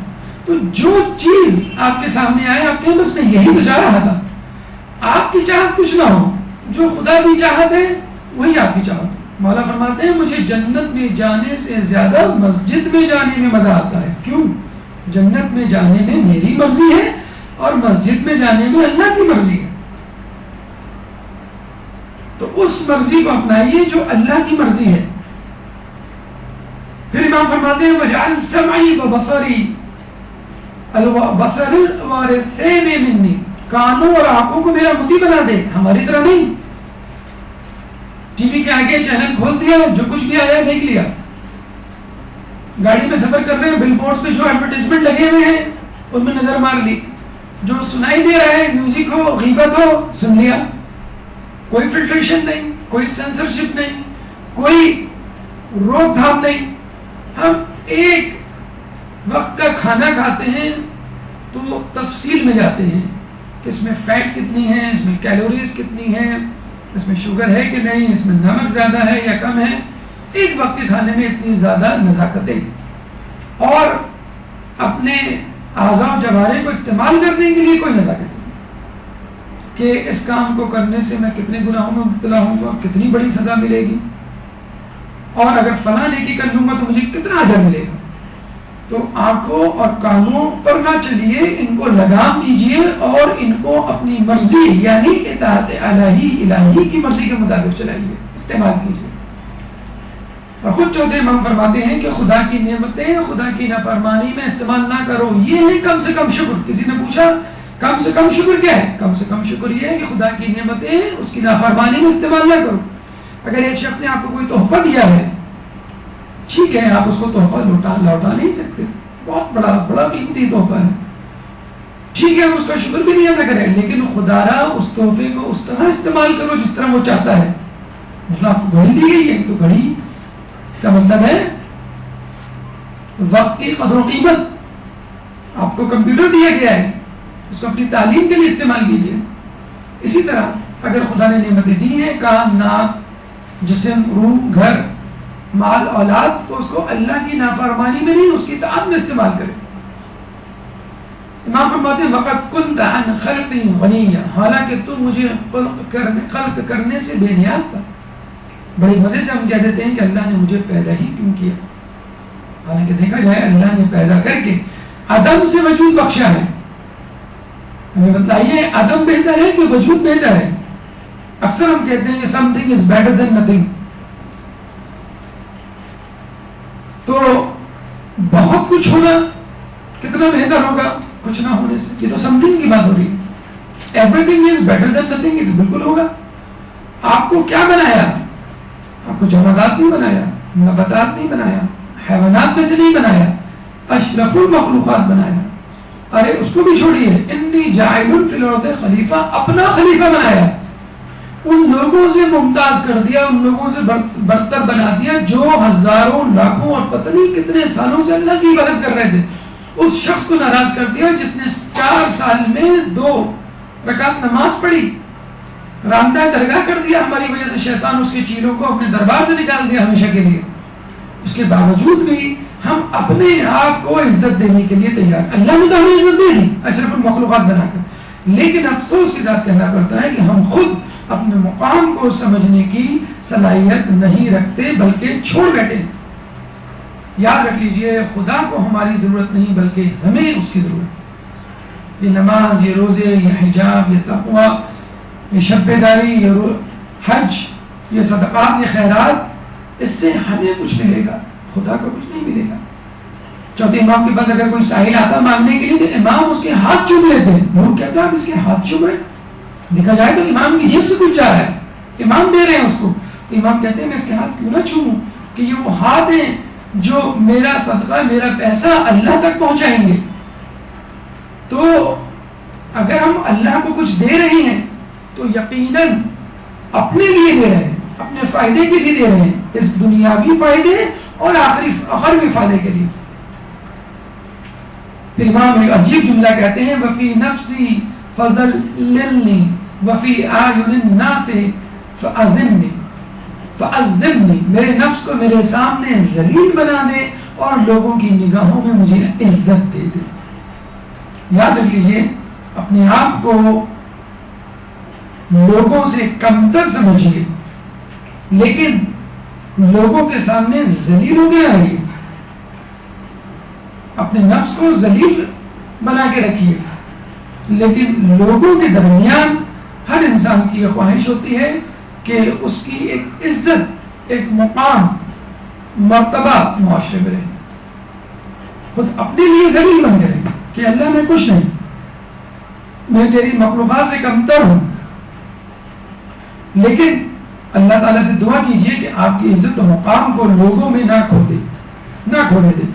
تو جو چیز آپ کے سامنے آئے آپ کے بس میں یہی تو چاہ رہا تھا. آپ کی چاہت کچھ نہ ہو، جو خدا کی چاہت ہے وہی آپ کی چاہت. مولا فرماتے ہیں مجھے جنت میں جانے سے زیادہ مسجد میں جانے میں مزہ آتا ہے. کیوں؟ جنت میں جانے میں میری مرضی ہے اور مسجد میں جانے میں اللہ کی مرضی ہے. تو اس مرضی کو اپنائیے جو اللہ کی مرضی ہے. پھر امام فرماتے ہیں وَجْعَلْ سَمْعِي وَبَصَرِي الْبَصَرِ الْوَارِثَيْنِ مِنِّي، کانوں اور آنکھوں کو میرا مطیع بنا دے، ہماری طرح نہیں. ٹی وی کے آگے چینل کھول دیا، جو کچھ بھی آیا دیکھ لیا. گاڑی میں سفر کر رہے ہیں، بل بورڈز پہ جو ایڈورٹائزمنٹ لگے ہوئے ہیں ان میں نظر مار لی. جو سنائی دے رہا ہے، میوزک ہو، غیبت ہو، سن لیا. کوئی فلٹریشن نہیں، کوئی سینسرشپ نہیں، کوئی روک تھام نہیں. ہم ایک وقت کا کھانا کھاتے ہیں تو تفصیل میں جاتے ہیں کہ اس میں فیٹ کتنی ہے، اس میں کیلوریز کتنی ہیں، اس میں شوگر ہے کہ نہیں، اس میں نمک زیادہ ہے یا کم ہے. ایک وقت کے کھانے میں اتنی زیادہ نزاکتیں اور اپنے اعضاء و جوارح کو استعمال کرنے کے لیے کوئی نزاکت نہیں کہ اس کام کو کرنے سے میں کتنے گناہوں میں مبتلا ہوں گا، کتنی بڑی سزا ملے گی، اور اگر فلاں نیکی کر لوں گا تو مجھے کتنا اجر ملے گا. تو آنکھوں اور کانوں پر نہ چلیے، ان کو لگام دیجئے اور ان کو اپنی مرضی یعنی اطاعت الہی کی مرضی کے مطابق چلائیے، استعمال کیجئے. اور خود چوتھے امام فرماتے ہیں کہ خدا کی نعمتیں خدا کی نافرمانی میں استعمال نہ کرو. یہ ہے کم سے کم شکر. کسی نے پوچھا کم سے کم شکر کیا ہے؟ کم سے کم شکر یہ ہے کہ خدا کی نعمتیں اس کی نافرمانی میں استعمال نہ کرو. اگر ایک شخص نے آپ کو کوئی تحفہ دیا ہے، ٹھیک ہے آپ اس کو تحفہ لوٹا نہیں سکتے، بہت بڑا قیمتی تحفہ ہے، ٹھیک ہے ہم اس کا شکر بھی نہیں ادا کریں، لیکن خدا را اس تحفے کو اس طرح استعمال کرو جس طرح وہ چاہتا ہے. مطلب آپ کو گھڑی دی گئی ہے تو گھڑی کا مطلب ہے وقت کی قدر و قیمت. آپ کو کمپیوٹر دیا گیا ہے، اس کو اپنی تعلیم کے لیے استعمال کیجیے. اسی طرح اگر خدا نے نعمتیں دی ہیں، کان، ناک، جسم، روح، گھر، مال، اولاد، تو اس کو اللہ کی نافرمانی میں نہیں اس کی اطاعت میں استعمال کرے. امام فرماتے ہیں وقت کنت عن خلقی غنیہ، حالانکہ تو مجھے خلق کرنے سے بے نیاز تھا. بڑے مزے سے ہم کہہ دیتے ہیں کہ اللہ نے مجھے پیدا ہی کیوں کیا، حالانکہ دیکھا جائے اللہ نے پیدا کر کے عدم سے وجود بخشا ہے. ہمیں بتائیے عدم بہتر ہے کہ وجود بہتر ہے؟ اکثر ہم کہتے ہیں کہ some thing is better than nothing. تو بہت کچھ ہونا کتنا بہتر ہوگا کچھ نہ ہونے سے؟ یہ تو سم تھنگ کی بات ہو رہی ہے. Every thing is better than nothing, یہ تو بالکل ہوگا. آپ کو کیا بنایا؟ آپ کو جمادات نہیں بنایا، نباتات نہیں بنایا، حیوانات میں سے نہیں بنایا، اشرف المخلوقات بنایا. ارے اس کو بھی چھوڑیے، انی جاعل فی الارض خلیفہ، اپنا خلیفہ بنایا. ان لوگوں سے ممتاز کر دیا، ان لوگوں سے برتر بنا دیا جو ہزاروں لاکھوں اور پتہ نہیں کتنے سالوں سے اللہ کی عبادت کر رہے تھے. اس شخص کو ناراض کر دیا جس نے 4 سال میں 2 رکعت نماز پڑھی. راندہ درگاہ کر دیا ہماری وجہ سے شیطان، اس کے چیلوں کو اپنے دربار سے نکال دیا ہمیشہ کے لیے. اس کے باوجود بھی ہم اپنے آپ کو عزت دینے کے لیے تیار. اللہ نے تو ہمیں عزت دے دی اشرف المخلوقات بنا کر، لیکن افسوس کے ساتھ کہنا پڑتا ہے کہ ہم خود اپنے مقام کو سمجھنے کی صلاحیت نہیں رکھتے بلکہ چھوڑ بیٹھے ہیں. یاد رکھ لیجئے، خدا کو ہماری ضرورت نہیں بلکہ ہمیں اس کی ضرورت ہے. یہ نماز، یہ روزے، یہ حجاب، یہ تقوی، یہ شب بیداری، یہ حج، یہ صدقات، یہ خیرات، اس سے ہمیں کچھ ملے گا، خدا کو کچھ نہیں ملے گا. چوتھے امام کے پاس اگر کوئی سائل آتا مانگنے کے لیے تو امام اس کے ہاتھ چوم لیتے ہیں. لوگ کہتے ہیں آپ اس کے ہاتھ چوم رہے ہیں، دیکھا جائے تو امام کی جیب سے کچھ جا رہا ہے، امام دے رہے ہیں اس کو. تو امام کہتے ہیں میں اس کے ہاتھ کیوں نہ چوموں کہ یہ وہ ہاتھ ہیں جو میرا صدقہ، میرا پیسہ اللہ تک پہنچائیں گے. تو اگر ہم اللہ کو کچھ دے رہے ہیں تو یقیناً اپنے لیے دے رہے ہیں، اپنے فائدے کے لیے دے رہے ہیں، اس دنیاوی فائدے اور آخری فائدے کے لیے. پھر امام ایک عجیب جملہ کہتے ہیں، وفی نفسی فضللنی وفی اعین الناس فاذمنی فاذمنی، میرے نفس کو میرے سامنے ذلیل بنا دے اور لوگوں کی نگاہوں میں مجھے عزت دے دے. یاد رکھ لیجئے، اپنے آپ کو لوگوں سے کمتر سمجھیے لیکن لوگوں کے سامنے ذلیل ہو کے رہیے. اپنے نفس کو ذلیل بنا کے رکھیے لیکن لوگوں کے درمیان ہر انسان کی یہ خواہش ہوتی ہے کہ اس کی ایک عزت، ایک مقام، مرتبہ معاشرے میں رہے. خود اپنے لیے ذلیل بن گئے کہ اللہ میں کچھ نہیں، میں تیری مخلوقات سے کمتر ہوں. لیکن اللہ تعالیٰ سے دعا کیجئے کہ آپ کی عزت و مقام کو لوگوں میں نہ کھونے دے.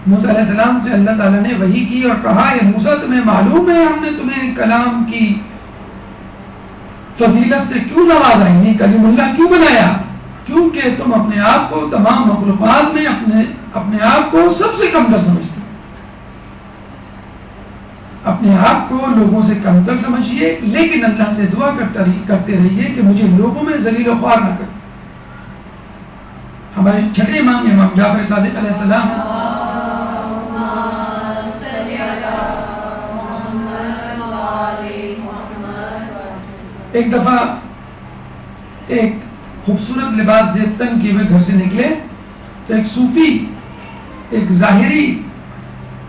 موسیٰ علیہ السلام سے اللہ تعالیٰ نے وحی کی اور کہا، اے موسیٰ تمہیں معلوم ہے ہم نے تمہیں کلام کی فضیلت سے کیوں نوازا، یعنی کلیم اللہ کیوں بنایا؟ کیونکہ تم اپنے آپ کو تمام مخلوقات میں اپنے آپ کو سب سے کمتر سمجھتے. اپنے آپ کو لوگوں سے کمتر سمجھیے لیکن اللہ سے دعا کرتے رہیے کہ مجھے لوگوں میں ذلیل و خوار نہ کر. ہمارے چھٹے امام جعفر صادق علیہ السلام ایک دفعہ ایک خوبصورت لباس زیبتن کیے ہوئے گھر سے نکلے تو ایک صوفی، ایک ظاہری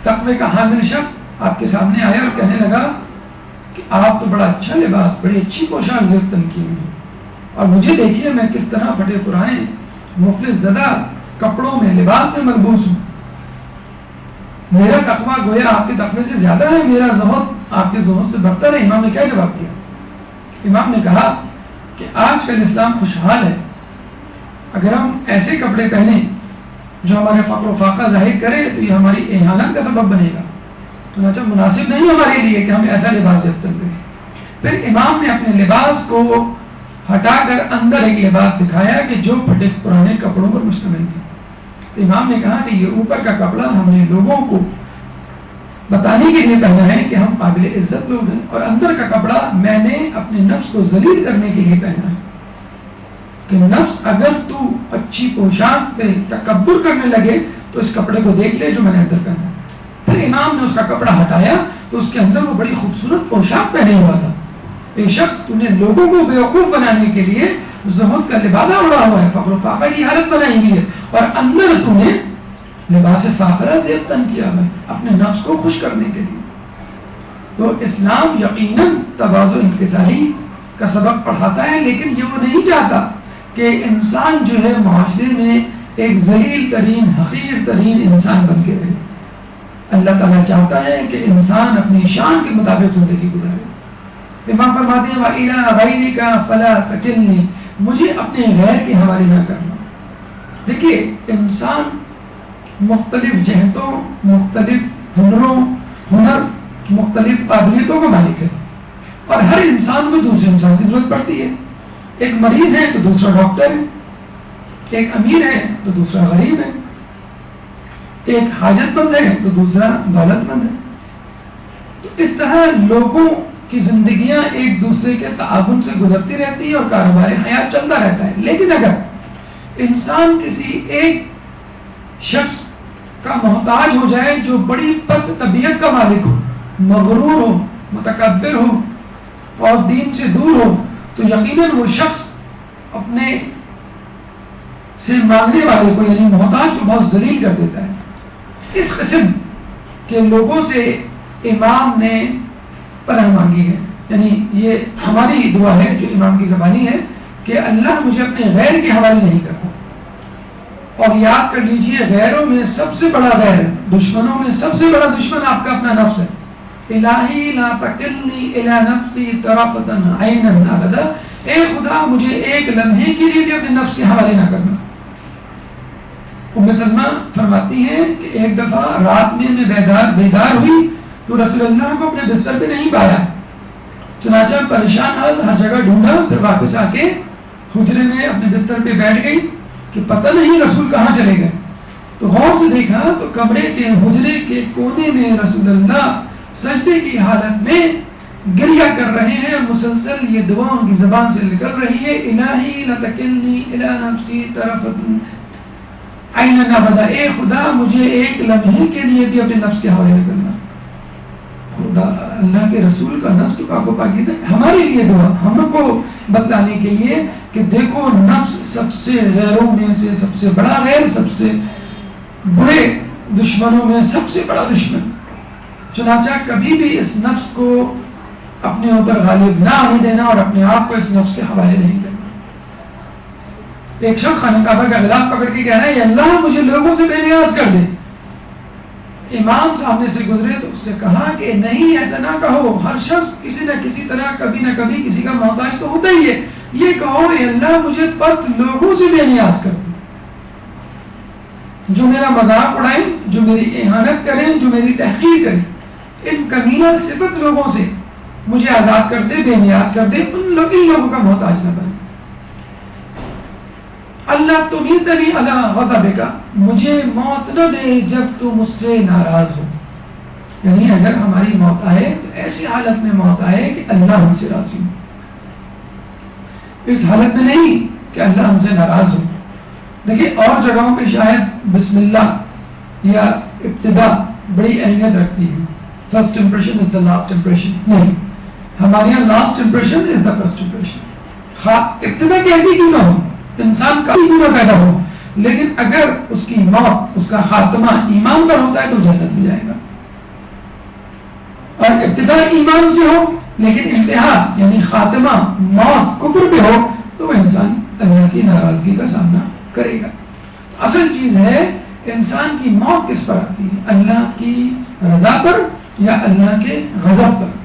تقوی کا حامل شخص آپ کے سامنے آیا اور کہنے لگا کہ آپ تو بڑا اچھا لباس، بڑی اچھی پوشاک زیبتن کی ہوئی اور مجھے دیکھیے میں کس طرح پھٹے پرانے مفلس زدہ کپڑوں میں، لباس میں ملبوس ہوں. میرا تقوی گویا آپ کے تقوی سے زیادہ ہے، میرا زہد آپ کے زہد سے برتر ہے. امام نے کیا جواب دیا؟ امام نے کہا کہ آج کل اسلام خوشحال ہے، اگر ہم ایسے کپڑے پہنیں جو ہمارے فقر و فاقہ ظاہر کرے تو یہ ہماری اہانت کا سبب بنے گا، چنانچہ مناسب نہیں ہمارے لیے کہ ہم ایسا لباس زیبتن کریں. پھر امام نے اپنے لباس کو ہٹا کر اندر ایک لباس دکھایا کہ جو پھٹے پرانے کپڑوں پر مشتمل تھی. تو امام نے کہا کہ یہ اوپر کا کپڑا ہم نے لوگوں کو بتانے کے لیے پہنا ہے کہ ہم قابل عزت لوگ ہیں، اور اندر کا کپڑا میں نے اپنے نفس کو ذلیل کرنے کے لیے پہنا ہے کہ نفس اگر تو اچھی پوشاک پہ تکبر کرنے لگے تو اس کپڑے کو دیکھ لے جو میں نے اندر پہنا ہے. پھر امام نے اس کا کپڑا ہٹایا تو اس کے اندر وہ بڑی خوبصورت پوشاک پہنے ہوا تھا. اے شخص، تو نے لوگوں کو بیوقوف بنانے کے لیے زہد کا لبادہ اڑا ہوا ہے، فقر و فاقہ کی حالت بنائی ہوئی ہے، اور اندر تو نے لباس فاخرہ زیبتن کیا ہے اپنے نفس کو خوش کرنے کے لیے. تو اسلام یقیناً تواضع و انکساری کا سبق پڑھاتا ہے، لیکن یہ وہ نہیں چاہتا کہ انسان جو ہے معاشرے میں ایک ذلیل ترین، حقیر ترین انسان بن کے رہے. اللہ تعالیٰ چاہتا ہے کہ انسان اپنی شان کے مطابق زندگی گزارے. امام فرماتے ہیں وَإِلَىٰ غَيْرِكَ فَلَا تَكِلْنِي، مجھے اپنے غیر کے حوالے نہ کرنا. دیکھیے، انسان مختلف جہتوں، مختلف ہنر، مختلف قابلیتوں کا مالک ہے، اور ہر انسان کو دوسرے انسان کی ضرورت پڑتی ہے. ایک مریض ہے تو دوسرا ڈاکٹر ہے، ایک امیر ہے تو دوسرا غریب ہے، ایک حاجت مند ہے تو دوسرا دولت مند ہے. تو اس طرح لوگوں کی زندگیاں ایک دوسرے کے تعاون سے گزرتی رہتی ہیں اور کاروبار حیات چلتا رہتا ہے. لیکن اگر انسان کسی ایک شخص کا محتاج ہو جائے جو بڑی پست طبیعت کا مالک ہو، مغرور ہو، متکبر ہو اور دین سے دور ہو، تو یقیناً وہ شخص اپنے سے مانگنے والے کو یعنی محتاج کو بہت ذلیل کر دیتا ہے. اس قسم کے لوگوں سے امام نے پناہ مانگی ہے. یعنی یہ ہماری دعا ہے جو امام کی زبانی ہے کہ اللہ مجھے اپنے غیر کے حوالے نہیں کرنا. اور یاد کر لیجئے غیروں میں سب سے بڑا غیر، دشمنوں میں سب سے بڑا دشمن آپ کا اپنا نفس ہے. الہی لا تکلنی الی نفسی طرفۃ عین ابدا، اے خدا مجھے ایک لمحے کے لیے بھی اپنے نفس کے حوالے نہ کرنا. ام سلمہ فرماتی ہیں کہ ایک دفعہ رات میں بیدار ہوئی تو رسول اللہ کو اپنے بستر پہ نہیں پایا. چنانچہ پریشان حال ہر جگہ ڈھونڈا، پھر واپس آ کے حجرے میں اپنے بستر پہ بیٹھ گئی کہ پتہ نہیں رسول کہاں چلے گئے. تو غور سے دیکھا تو کمرے کے حجرے کے کونے میں رسول اللہ سجدے کی حالت میں گریہ کر رہے ہیں. مسلسل یہ دعا ان کی زبان سے نکل رہی ہے، الہی لا تکلنی الی نفسی طرفۃ عین ابدا، اے خدا مجھے ایک لمحے کے لیے بھی اپنے نفس کے حوالے نہ کرنا. خدا اللہ کے رسول کا نفس تو پاک و پاکیزہ ہے. ہمارے لیے دعا ہم کو بتلانے کے لیے کہ دیکھو نفس سب سے غیروں میں سے سب سے بڑا غیر، سب سے برے دشمنوں میں سب سے بڑا دشمن. چنانچہ کبھی بھی اس نفس کو اپنے اوپر غالب نہ آنے دینا اور اپنے آپ کو اس نفس کے حوالے نہیں کرنا. ایک شخص خانہ کعبہ کا غلاف پکڑ کے کہہ رہا ہے یا اللہ مجھے لوگوں سے بے نیاز کر دے. امام سامنے سے گزرے تو اس سے کہا کہ نہیں ایسا نہ کہو، ہر شخص کسی نہ کسی طرح کبھی نہ کبھی کسی کا محتاج تو ہوتا ہی ہے. یہ کہو اے اللہ مجھے پست لوگوں سے بے نیاز کر دے، جو میرا مذاق اڑائیں، جو میری اہانت کریں، جو میری تحقیر کریں. ان کمینہ صفت لوگوں سے مجھے آزاد کر دے، بے نیاز کر دے، ان لوگوں کا محتاج نہ بنے. اللہ تمیتنی علی غضبک، مجھے موت نہ دے جب تو مجھ سے ناراض ہو. یعنی اگر ہماری موت آئے تو ایسی حالت میں موت آئے کہ اللہ ہم سے راضی ہو، اس حالت میں نہیں کہ اللہ ہم سے ناراض ہو. دیکھیے اور جگہوں پہ شاید بسم اللہ یا ابتدا بڑی اہمیت رکھتی ہے. First impression is the last impression. نہیں، ہمارے یہاں last impression is the first impression. ابتدا کیسی کیوں نہ ہو، انسان کا کیوں نہ پیدا ہو، لیکن اگر اس کی موت، اس کا خاتمہ ایمان پر ہوتا ہے تو جنت میں جائے گا. اور ابتدا ایمان سے ہو لیکن انتہا یعنی خاتمہ موت کفر پہ ہو تو وہ انسان اللہ کی ناراضگی کا سامنا کرے گا. اصل چیز ہے انسان کی موت کس پر آتی ہے، اللہ کی رضا پر یا اللہ کے غضب پر.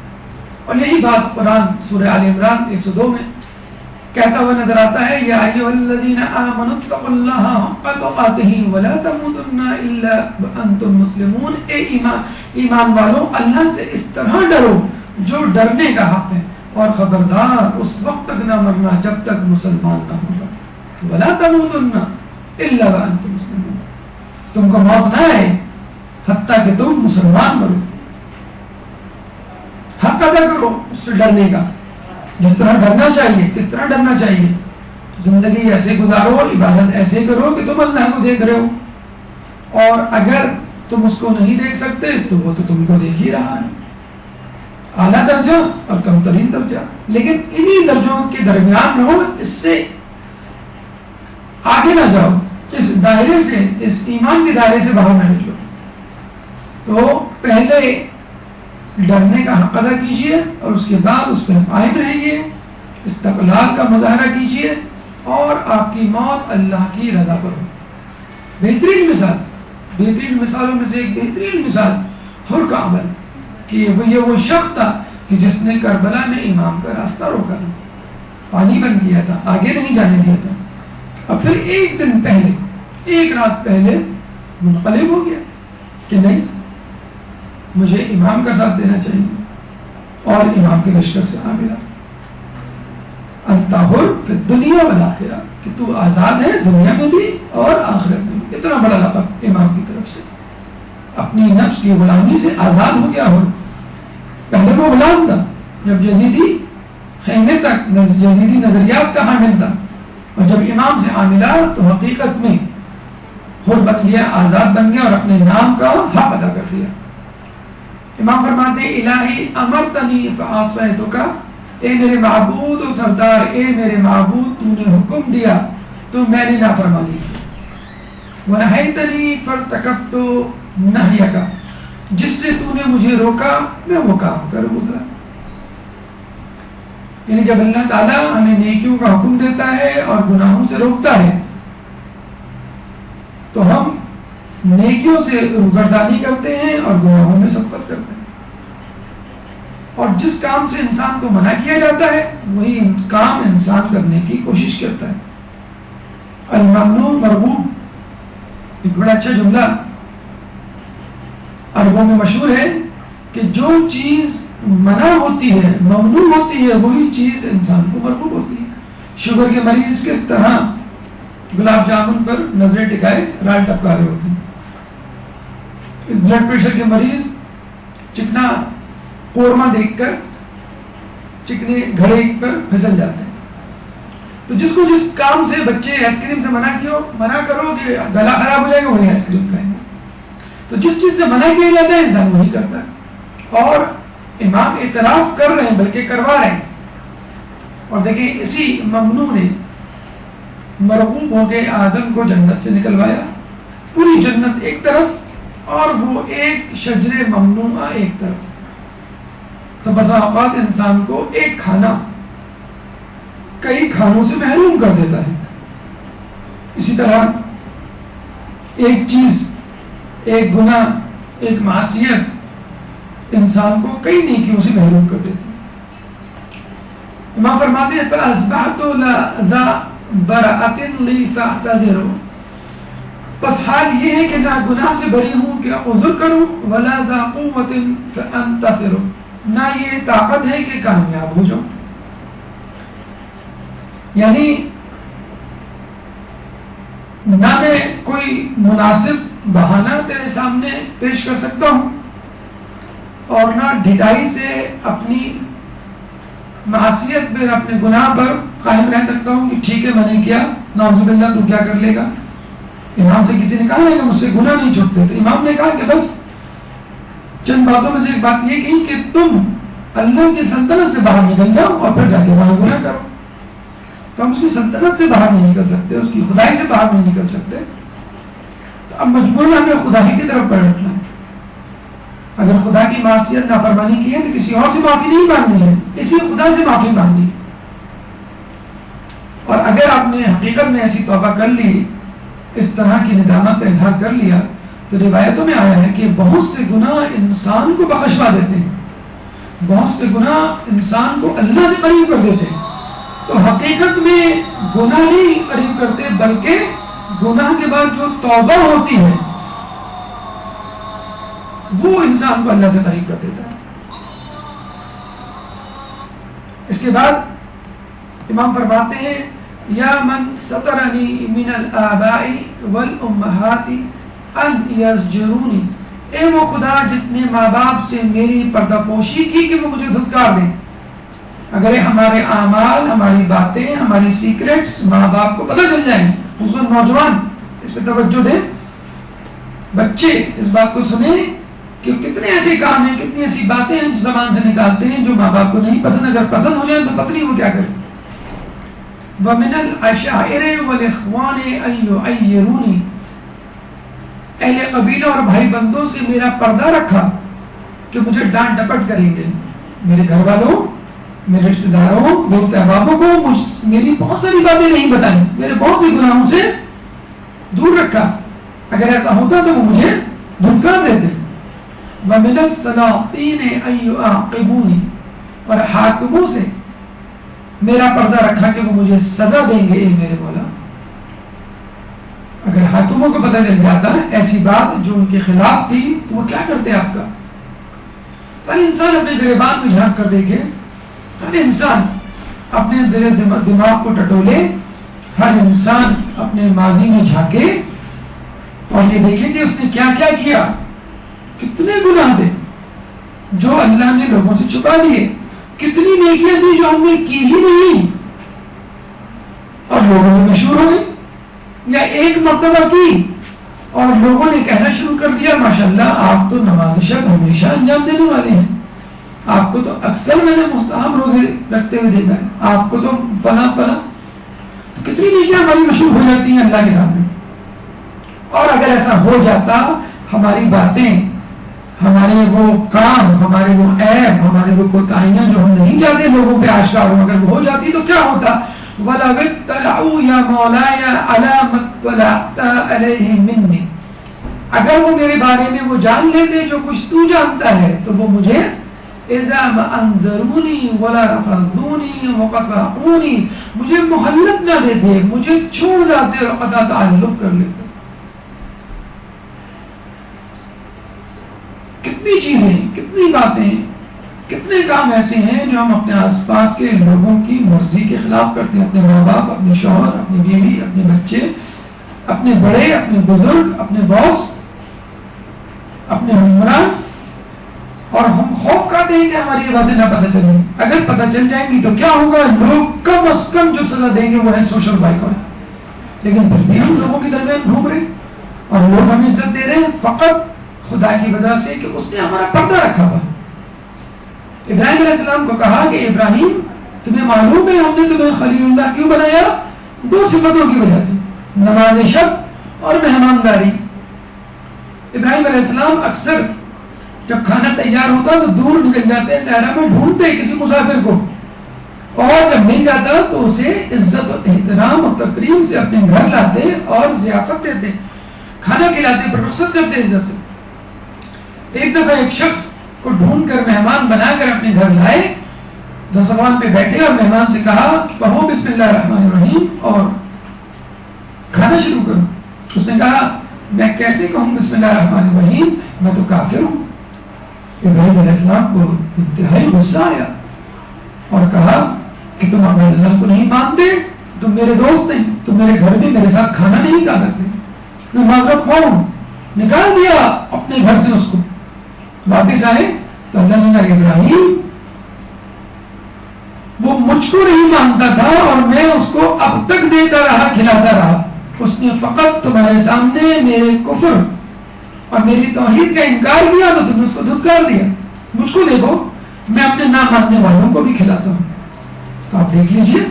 اور یہی بات قرآن سورہ آل عمران 102 میں کہتا ہوا نظر آتا ہے، یا ایھا الذین آمنوا اتقوا اللہ حق تقاتہ ولا تموتن الا وانتم مسلمون. اے ایمان والو اللہ سے اس طرح ڈرو جو ڈرنے کا حق ہے، اور خبردار اس وقت تک نہ مرنا جب تک مسلمان نہ ہوگا. ولا تموتن الا وانتم مسلمون، تم کو موت نہ آئے حتیٰ کہ تم مسلمان مرو. حق ادا کرو اس سے ڈرنے کا، جس طرح ڈرنا چاہیے. کس طرح ڈرنا چاہیے؟ زندگی ایسے گزارو، عبادت ایسے کرو کہ تم اللہ کو دیکھ رہے ہو، اور اگر تم اس کو نہیں دیکھ سکتے تو وہ تو تم کو دیکھ ہی رہا ہے. اعلیٰ درجہ اور کم ترین درجہ، لیکن انہی درجوں کے درمیان رہو، اس سے آگے نہ جاؤ، اس دائرے سے، اس ایمان کے دائرے سے باہر نہ نکلو. تو پہلے ڈرنے کا حق ادا کیجیے اور اس کے بعد اس پر قائم رہیے، استقلال کا مظاہرہ کیجیے، اور آپ کی موت اللہ کی رضا پر ہو. بہترین مثال، بہترین مثالوں میں سے ایک بہترین مثال حر کا عمل کہ وہ شخص تھا کہ جس نے کربلا میں امام کا راستہ روکا تھا، پانی بند کیا تھا، آگے نہیں جانے دیا تھا، اور پھر ایک دن پہلے، ایک رات پہلے منقلب ہو گیا کہ نہیں، مجھے امام کا ساتھ دینا چاہیے. اور امام کے لشکر سے عاملہ. انت حر فی الدنیا والآخرہ، کہ تو آزاد ہے دنیا میں بھی اور آخرت میں بھی. اتنا بڑا لقب امام کی طرف سے، اپنی نفس کی غلامی سے آزاد ہو گیا. حر پہلے وہ غلام تھا، جب یزیدی خیمے تک یزیدی نظریات کا حامل تھا، اور جب امام سے عاملہ تو حقیقت میں حر بن گیا، آزاد بن گیا اور اپنے نام کا حق ادا کر دیا. امام فرماتے ہیں الہی امرتنی فعصیتک، اے میرے معبود و سردار، اے میرے معبود تو نے حکم دیا تو میں نے نافرمانی کی. ونہیتنی فارتکبت نہیک، جس سے تو نے مجھے روکا میں وہ کام کر گزرا. یعنی جب اللہ تعالیٰ ہمیں نیکیوں کا حکم دیتا ہے اور گناہوں سے روکتا ہے تو ہم نیکیوں سے روگردانی کرتے ہیں اور گناہوں میں سبقت کرتے ہیں. اور جس کام سے انسان کو منع کیا جاتا ہے وہی کام انسان کرنے کی کوشش کرتا ہے. الممنوع مرغوب، ایک بڑا اچھا جملہ عربوں میں مشہور ہے کہ جو چیز منع ہوتی ہے، ممنوع ہوتی ہے، وہی چیز انسان کو مرغوب ہوتی ہے. شوگر کے مریض کس طرح گلاب جامن پر نظریں ٹکائے رال ٹپکا رہے ہوتے ہیں، اس بلڈ پریشر کے مریض چکنا قورمہ دیکھ کر چکنے گھڑے پر پھسل جاتے ہیں. تو جس کو جس کام سے بچے آئس کریم سے منع کرو کہ گلا خراب ہو جائے گا، وہی آئس کریم کھائیں گے. تو جس چیز سے منع کیا جاتا ہے انسان وہی کرتا ہے. اور امام اعتراف کر رہے ہیں بلکہ کروا رہے ہیں. اور دیکھیں اسی ممنوع نے مرغوب ہو کے آدم کو جنت سے نکلوایا، پوری جنت ایک طرف اور وہ ایک شجر ممنوعہ ایک طرف. تو بسا اوقات انسان کو ایک کھانا کئی کھانوں سے محروم کر دیتا ہے. اسی طرح ایک چیز، ایک گناہ، ایک معصیت انسان کو کئی نیکیوں سے محروم کر دیتی ہے. امام فرماتے ہیں فَأَصْبَحْتُ لَا بَرَأَةٍ لِّي فَاعْتَذِرُوا، بس حال یہ ہے کہ نہ گناہ سے بری ہوں کہ عذر کروں، وَلَا ذَا قُوَّةٍ فَأَنْتَصِرُ، نہ یہ طاقت ہے کہ کامیاب ہو جاؤں. یعنی نہ میں کوئی مناسب بہانہ تیرے سامنے پیش کر سکتا ہوں اور نہ ڈھٹائی سے اپنی معصیت پر، اپنے گناہ پر قائم رہ سکتا ہوں کہ ٹھیک ہے میں نے کیا، نعوذ باللہ تو کیا کر لے گا. امام سے کسی نے کہا ہے کہ مجھ سے گناہ نہیں چھپتے، تو امام نے کہا کہ بس چند باتوں میں سے ایک بات یہ کہی کہ تم اللہ کی سلطنت سے باہر نکل جاؤ اور پھر جا کے وہاں گناہ کرو. تو ہم اس کی سلطنت سے باہر نہیں نکل سکتے، اس کی خدائی سے باہر نہیں نکل سکتے. تو اب مجبور ہمیں خدائی کی طرف پلٹنا ہے. اگر خدا کی معصیت نافرمانی کی ہے تو کسی اور سے معافی نہیں مانگنی ہے، اسی خدا سے معافی مانگنی ہے. اور اگر آپ نے حقیقت میں ایسی توبہ کر لی، اس طرح کی ندامت کا اظہار کر لیا، تو روایتوں میں آیا ہے کہ بہت سے گناہ انسان کو بخشوا دیتے ہیں، بہت سے گناہ انسان کو اللہ سے قریب کر دیتے ہیں. تو حقیقت میں گناہ نہیں قریب کرتے، بلکہ گناہ کے بعد جو توبہ ہوتی ہے وہ انسان کو اللہ سے قریب کر دیتا ہے. اس کے بعد امام فرماتے ہیں یا من سترنی من الآباء والامہات ان یزجرونی، اے وہ خدا جس نے ماں باپ سے میری پردہ پوشی کی کہ وہ مجھے دھتکار دیں. اگر ہمارے اعمال، ہماری باتیں، ہماری سیکریٹس ماں باپ کو پتہ چل جائیں، خصوصاً نوجوان اس پہ توجہ دیں، بچے اس بات کو سنیں کہ کتنے ایسے کام ہیں، کتنی ایسی باتیں ہیں جو زبان سے نکالتے ہیں جو ماں باپ کو نہیں پسند. اگر پسند ہو جائیں تو پتہ نہیں وہ کیا کریں. وَمِنَ الْعَشَائِرِ وَالْإِخْوَانِ أَن يُعَيِّرُونِي، اہل قبیلہ اور بھائی بندوں سے میرا پردہ رکھا کہ مجھے ڈانٹ ڈپٹ کریں گے. میرے گھر والوں، میرے رشتہ داروں، دوست احبابوں کو میری بہت ساری باتیں نہیں بتائیں، میرے بہت سے گناہوں سے دور رکھا. اگر ایسا ہوتا تو وہ مجھے دھتکار دیتے. وَمِنَ السَّلَاطِينِ أَن يُعَاقِبُونِي، اور حاکموں سے میرا پردہ رکھا کہ وہ مجھے سزا دیں گے. اے میرے مولا، اگر حاکموں کو پتہ چل جاتا ایسی بات جو ان کے خلاف تھی تو وہ کیا کرتے آپ کا. ہر انسان اپنے گریبان میں جھانک کر دیکھے، ہر انسان اپنے دل دماغ کو ٹٹولے، ہر انسان اپنے ماضی میں جھانکے اور یہ دیکھے کہ اس نے کیا کیا کیا، کتنے گناہ تھے جو اللہ نے لوگوں سے چھپا دیے، کتنی نیکیاں تھی جو ہم نے کی ہی نہیں اور لوگوں میں مشہور ہو گئی، یا ایک مرتبہ کی اور لوگوں نے کہنا شروع کر دیا ماشاءاللہ آپ تو نماز شب ہمیشہ انجام دینے والے ہیں، آپ کو تو اکثر میں نے مستحب روزے رکھتے ہوئے دیکھا ہے، آپ کو تو فلاں فلاں، تو کتنی نیکیاں ہماری مشہور ہو جاتی ہیں اللہ کے سامنے۔ اور اگر ایسا ہو جاتا، ہماری باتیں، ہمارے وہ کام، ہمارے وہ عیب، ہمارے وہ کوتاہیاں جو ہم نہیں چاہتے لوگوں پہ آشکار ہو، اگر وہ ہو جاتی تو کیا ہوتا؟ وَلَوِ اطَّلَعُوا يَا مَوْلَايَ عَلَىٰ مَا اطَّلَعْتَ عَلَيْهِ مِنِّي، اگر وہ میرے بارے میں وہ جان لیتے جو کچھ تو جانتا ہے تو وہ مجھے اِذَا مَا أَنذَرُونِي وَلَا رَفَضُونِي وَقَطَعُونِي، مجھے مہلت نہ دیتے، مجھے چھوڑ جاتے اور قطع تعلق کر لیتے۔ کتنی چیزیں، کتنی باتیں، کتنے کام ایسے ہیں جو ہم اپنے آس پاس کے لوگوں کی مرضی کے خلاف کرتے ہیں، اپنے ماں باپ، اپنے شوہر، اپنی بیوی، اپنے بچے، اپنے بڑے، اپنے بزرگ، اپنے باس، اپنے حکمران، اور ہم خوف کھاتے ہیں کہ ہماری یہ باتیں نہ پتہ چلیں، اگر پتہ چل جائیں گی تو کیا ہوگا؟ لوگ کم از کم جو سزا دیں گے وہ ہے سوشل بائیکاٹ، لیکن پھر بھی ہم لوگوں کے درمیان گھوم رہے ہیں اور لوگ ہمیں عزت دے رہے ہیں فقط خدا کی وجہ سے کہ اس نے ہمارا پردہ رکھا ہوا۔ ابراہیم علیہ السلام کو کہا کہ ابراہیم تمہیں معلوم ہے ہم نے تمہیں خلیل اللہ کیوں بنایا؟ دو صفتوں کی وجہ سے، نماز شب اور مہمانداری۔ ابراہیم علیہ السلام اکثر جب کھانا تیار ہوتا تو دور نکل جاتے، صحرا میں ڈھونڈتے کسی مسافر کو، اور جب مل جاتا تو اسے عزت و احترام اور تکریم سے اپنے گھر لاتے اور ضیافت دیتے، کھانا کھلاتے، پر رخصت کرتے عزت سے۔ ایک دفعہ ایک شخص کو ڈھونڈ کر مہمان بنا کر اپنے گھر لائے، دسترخوان پہ بیٹھے اور مہمان سے کہا کہو بسم اللہ الرحمن الرحیم اور کھانا شروع کرو۔ اس نے کہا میں کیسے کہوں بسم اللہ الرحمن الرحیم، میں تو کافر ہوں۔ ابراہیم علیہ السلام کو انتہائی غصہ آیا اور کہا کہ تم اگر اللہ کو نہیں مانتے، تم میرے دوست نہیں، تم میرے گھر میں میرے ساتھ کھانا نہیں کھا سکتے۔ میں معذرت خواہ ہوں، نکال دیا اپنے گھر سے اس کو۔ واپس آئے تو اللہ نے کہا ابراہیم وہ مجھ کو نہیں مانتا تھا اور میں اس کو اب تک دیتا رہا، کھلاتا رہا، اس نے فقط تمہارے سامنے میرے کفر اور میری توحید کا انکار کیا تو تم نے اس کو دھتکار دیا، مجھ کو دیکھو میں اپنے نہ ماننے والوں کو بھی کھلاتا ہوں۔ تو آپ دیکھ لیجئے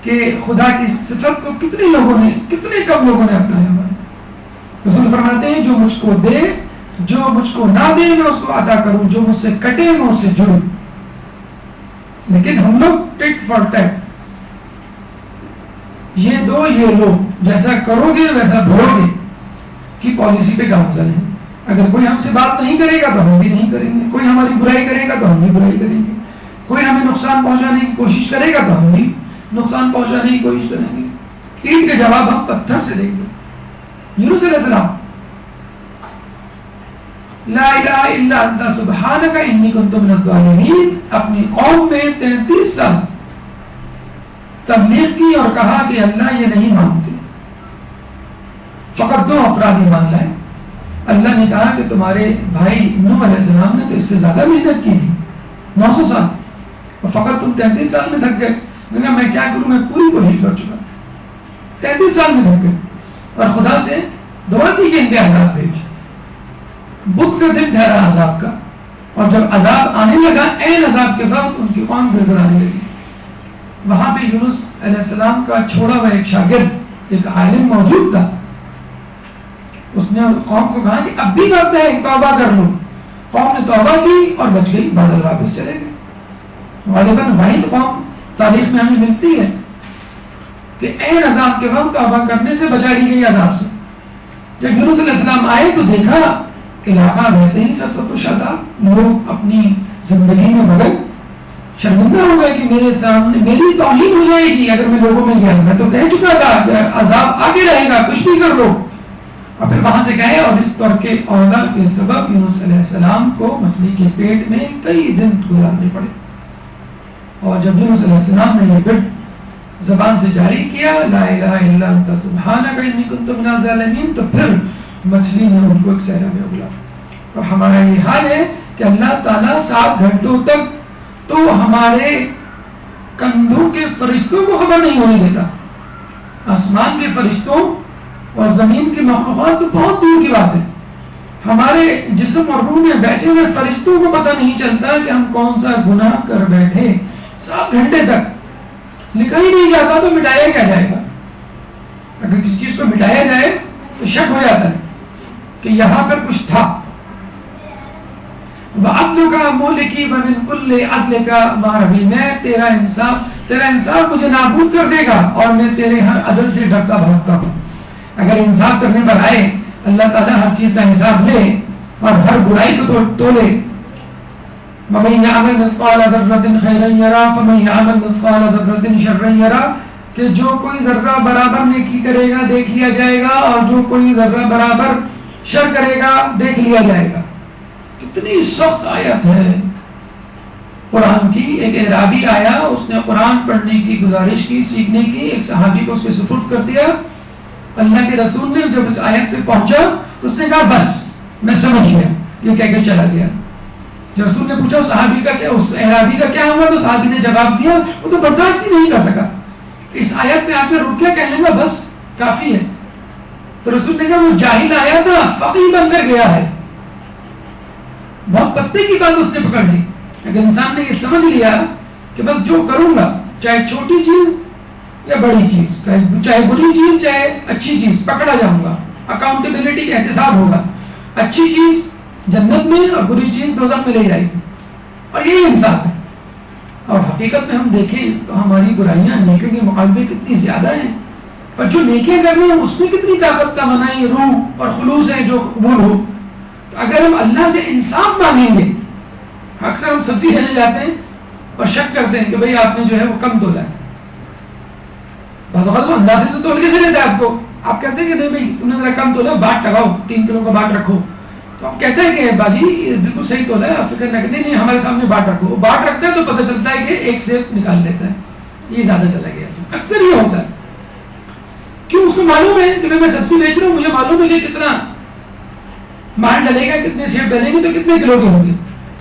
کہ خدا کی صفت کو کتنے لوگوں نے، کتنے کم لوگوں نے اپنایا ہوا ہے۔ رسول فرماتے ہیں جو مجھ کو دے، جو مجھ کو نہ دے میں اس کو عطا کروں، جو مجھ سے کٹے میں اس سے جڑوں۔ لیکن ہم لوگ ٹٹ فار ٹیٹ، یہ دو یہ لو، جیسا کرو گے ویسا بھرو گے کی پالیسی پہ گامزن ہے۔ اگر کوئی ہم سے بات نہیں کرے گا تو ہم بھی نہیں کریں گے، کوئی ہماری برائی کرے گا تو ہم بھی برائی کریں گے، کوئی ہمیں نقصان پہنچانے کی کوشش کرے گا تو ہم بھی نقصان پہنچانے کی کوشش کریں گے۔ تین کے جواب ہم پتھر سے دیں گے۔ یونس علیہ السلام لا الہ الا انت سبحانک انی کنت من الظالمین، اپنی قوم میں 33 سال تبلیغ کی اور کہا کہ اللہ یہ نہیں مانتے، فقط 2 افراد ایمان لائے۔ اللہ نے کہا کہ تمہارے بھائی نوح علیہ السلام نے تو اس سے زیادہ محنت کی تھی، 900 سال، اور فقط تم 33 سال میں تھک گئے۔ میں کیا کروں، میں پوری کوشش کر چکا، 33 سال میں تھک گئے، اور خدا سے دعا کی کہ ان کے عذاب بھیج۔ بدھ کا دن ٹھہرا عذاب کا، اور جب عذاب آنے لگا عین عذاب کے وقت ان کی قوم گڑگڑانے لگی۔ وہاں پہ یونس علیہ السلام کا چھوڑا ہوا ایک شاگرد، ایک عالم موجود تھا، اس نے قوم کو کہا کہ اب بھی وقت ہے توبہ کر لو۔ قوم نے توبہ کی اور بچ گئی، بادل واپس چلے گئے۔ غالباً واحد قوم تاریخ میں ہمیں ملتی ہے کہ عین عذاب کے وقت توبہ کرنے سے بچا لی گئی عذاب سے۔ جب یونس علیہ السلام آئے تو دیکھا علاقہ ویسے ہی سرسبز و شاداب، لوگ اپنی زندگی میں مگن، شرمندہ ہو گئے کہ میرے سامنے میری توہین ہو جائے گی اگر میں لوگوں میں گیا، میں تو کہہ چکا تھا عذاب آگے رہے گا، کچھ بھی کر لو۔ اور پھر وہاں سے گئے اور اس ترک اولا کے سبب یونس علیہ السلام کو مچھلی کے پیٹ میں کئی دن گزارنے پڑے. اور جب یونس علیہ السلام نے یہ بٹ زبان سے جاری کیا لا الہ الا انت سبحانک انی کنت من الظالمین، تو پھر مچھلی نے ان کو ایک صحرا میں اگلا. اور ہمارا یہ حال ہے کہ اللہ تعالیٰ 7 گھنٹوں تک تو ہمارے کندھوں کے فرشتوں کو خبر نہیں ہونے دیتا. آسمان کے فرشتوں اور زمین کی مخلوقات تو بہت دور کی بات ہے. ہمارے جسم اور روح میں بیٹھے ہوئے فرشتوں کو پتہ نہیں چلتا کہ ہم کون سا گناہ کر بیٹھے. 7 گھنٹے تک لکھا ہی نہیں جاتا تو مٹایا کیا جائے گا؟ اگر کسی چیز کو مٹایا جائے تو شک ہو جاتا ہے کہ یہاں پر کچھ تھا. وَعَدْلُكَ مُولِكِ وَمِن كُلِّ عَدْلِكَ مَعْرَبِي، میں تیرا انصاف مجھے نابود کر دے گا اور میں تیرے ہر عدل سے ڈرتا بھاگتا ہوں. اگر انصاف کرنے پر آئے اللہ تعالیٰ ہر چیز کا حساب لے اور ہر برائی کو تولے. وَمَن يَعْمَلْ مِثْقَالَ ذَرَّةٍ خَيْرًا يَرَهُ وَمَن يَعْمَلْ مِثْقَالَ ذَرَّةٍ شَرًّا يَرَهُ، کہ جو کوئی ذرہ برابر نیکی کرے گا دیکھ لیا جائے گا اور جو کوئی ذرہ برابر شر کرے گا دیکھ لیا جائے گا. کتنی سخت آیت ہے قرآن کی. ایک اعرابی آیا، اس نے قرآن پڑھنے کی گزارش کی، سیکھنے کی، ایک صحابی کو اس کے سپرد کر دیا. اللہ کے رسول نے جب اس آیت پہ پہنچا تو اس نے کہا بس میں سمجھ گیا، یہ کہہ کے چلا گیا. جب رسول نے پوچھا صحابی کا کیا، اس اعرابی کا کیا ہوا، تو صحابی نے جواب دیا وہ تو برداشت ہی نہیں کر سکا. اس آیت میں آ کے رک کے کہنے لگا بس کافی ہے. تو رسول نے کہا وہ جاہل آیا تھا فقیہ بن کر گیا ہے. بہت پتے کی بات اس نے پکڑ لی. اگر انسان نے یہ سمجھ لیا کہ بس جو کروں گا چاہے چھوٹی چیز یا بڑی چیز، چاہے بری چیز چاہے اچھی چیز، پکڑا جاؤں گا، اکاؤنٹیبلٹی احتساب ہوگا. اچھی چیز جنت میں اور بری چیز دوزخ میں لے جائے گی، اور یہی انصاف ہے. اور حقیقت میں ہم دیکھیں تو ہماری برائیاں نیکیوں کے مقابلے کتنی زیادہ ہیں، اور جو نیکیاں کر رہے ہیں اس میں کتنی طاقت کا منائی روح اور خلوص ہے جو قبول ہو. تو اگر ہم اللہ سے انصاف مانگیں گے، اکثر ہم سبزی لینے جاتے ہیں اور شک کرتے ہیں کہ بھئی آپ نے جو ہے وہ کم تولا ہے. بعض اوقات وہ اندازے سے تول کے دے دیتے ہیں آپ کو. آپ کہتے ہیں کہ نہیں بھائی تم نے ذرا کم تولا، باٹ لگاؤ، 3 کلو کا باٹ رکھو. تو آپ کہتے ہیں کہ باجی یہ بالکل صحیح تولا ہے، آپ فکر نہ کریں. نہیں ہمارے سامنے باٹ رکھو. وہ باٹ رکھتا ہے تو پتہ چلتا ہے کہ ایک سیب نکال لیتا ہے، یہ زیادہ چلا گیا. اکثر یہ ہوتا ہے. کیوں؟ اس کو معلوم ہے کہ میں سبزی بیچ رہا ہوں، مجھے معلوم ہے کہ کتنا مال ڈلے گا، کتنے سیب ڈلیں گے تو کتنے کلو کے ہوں گے.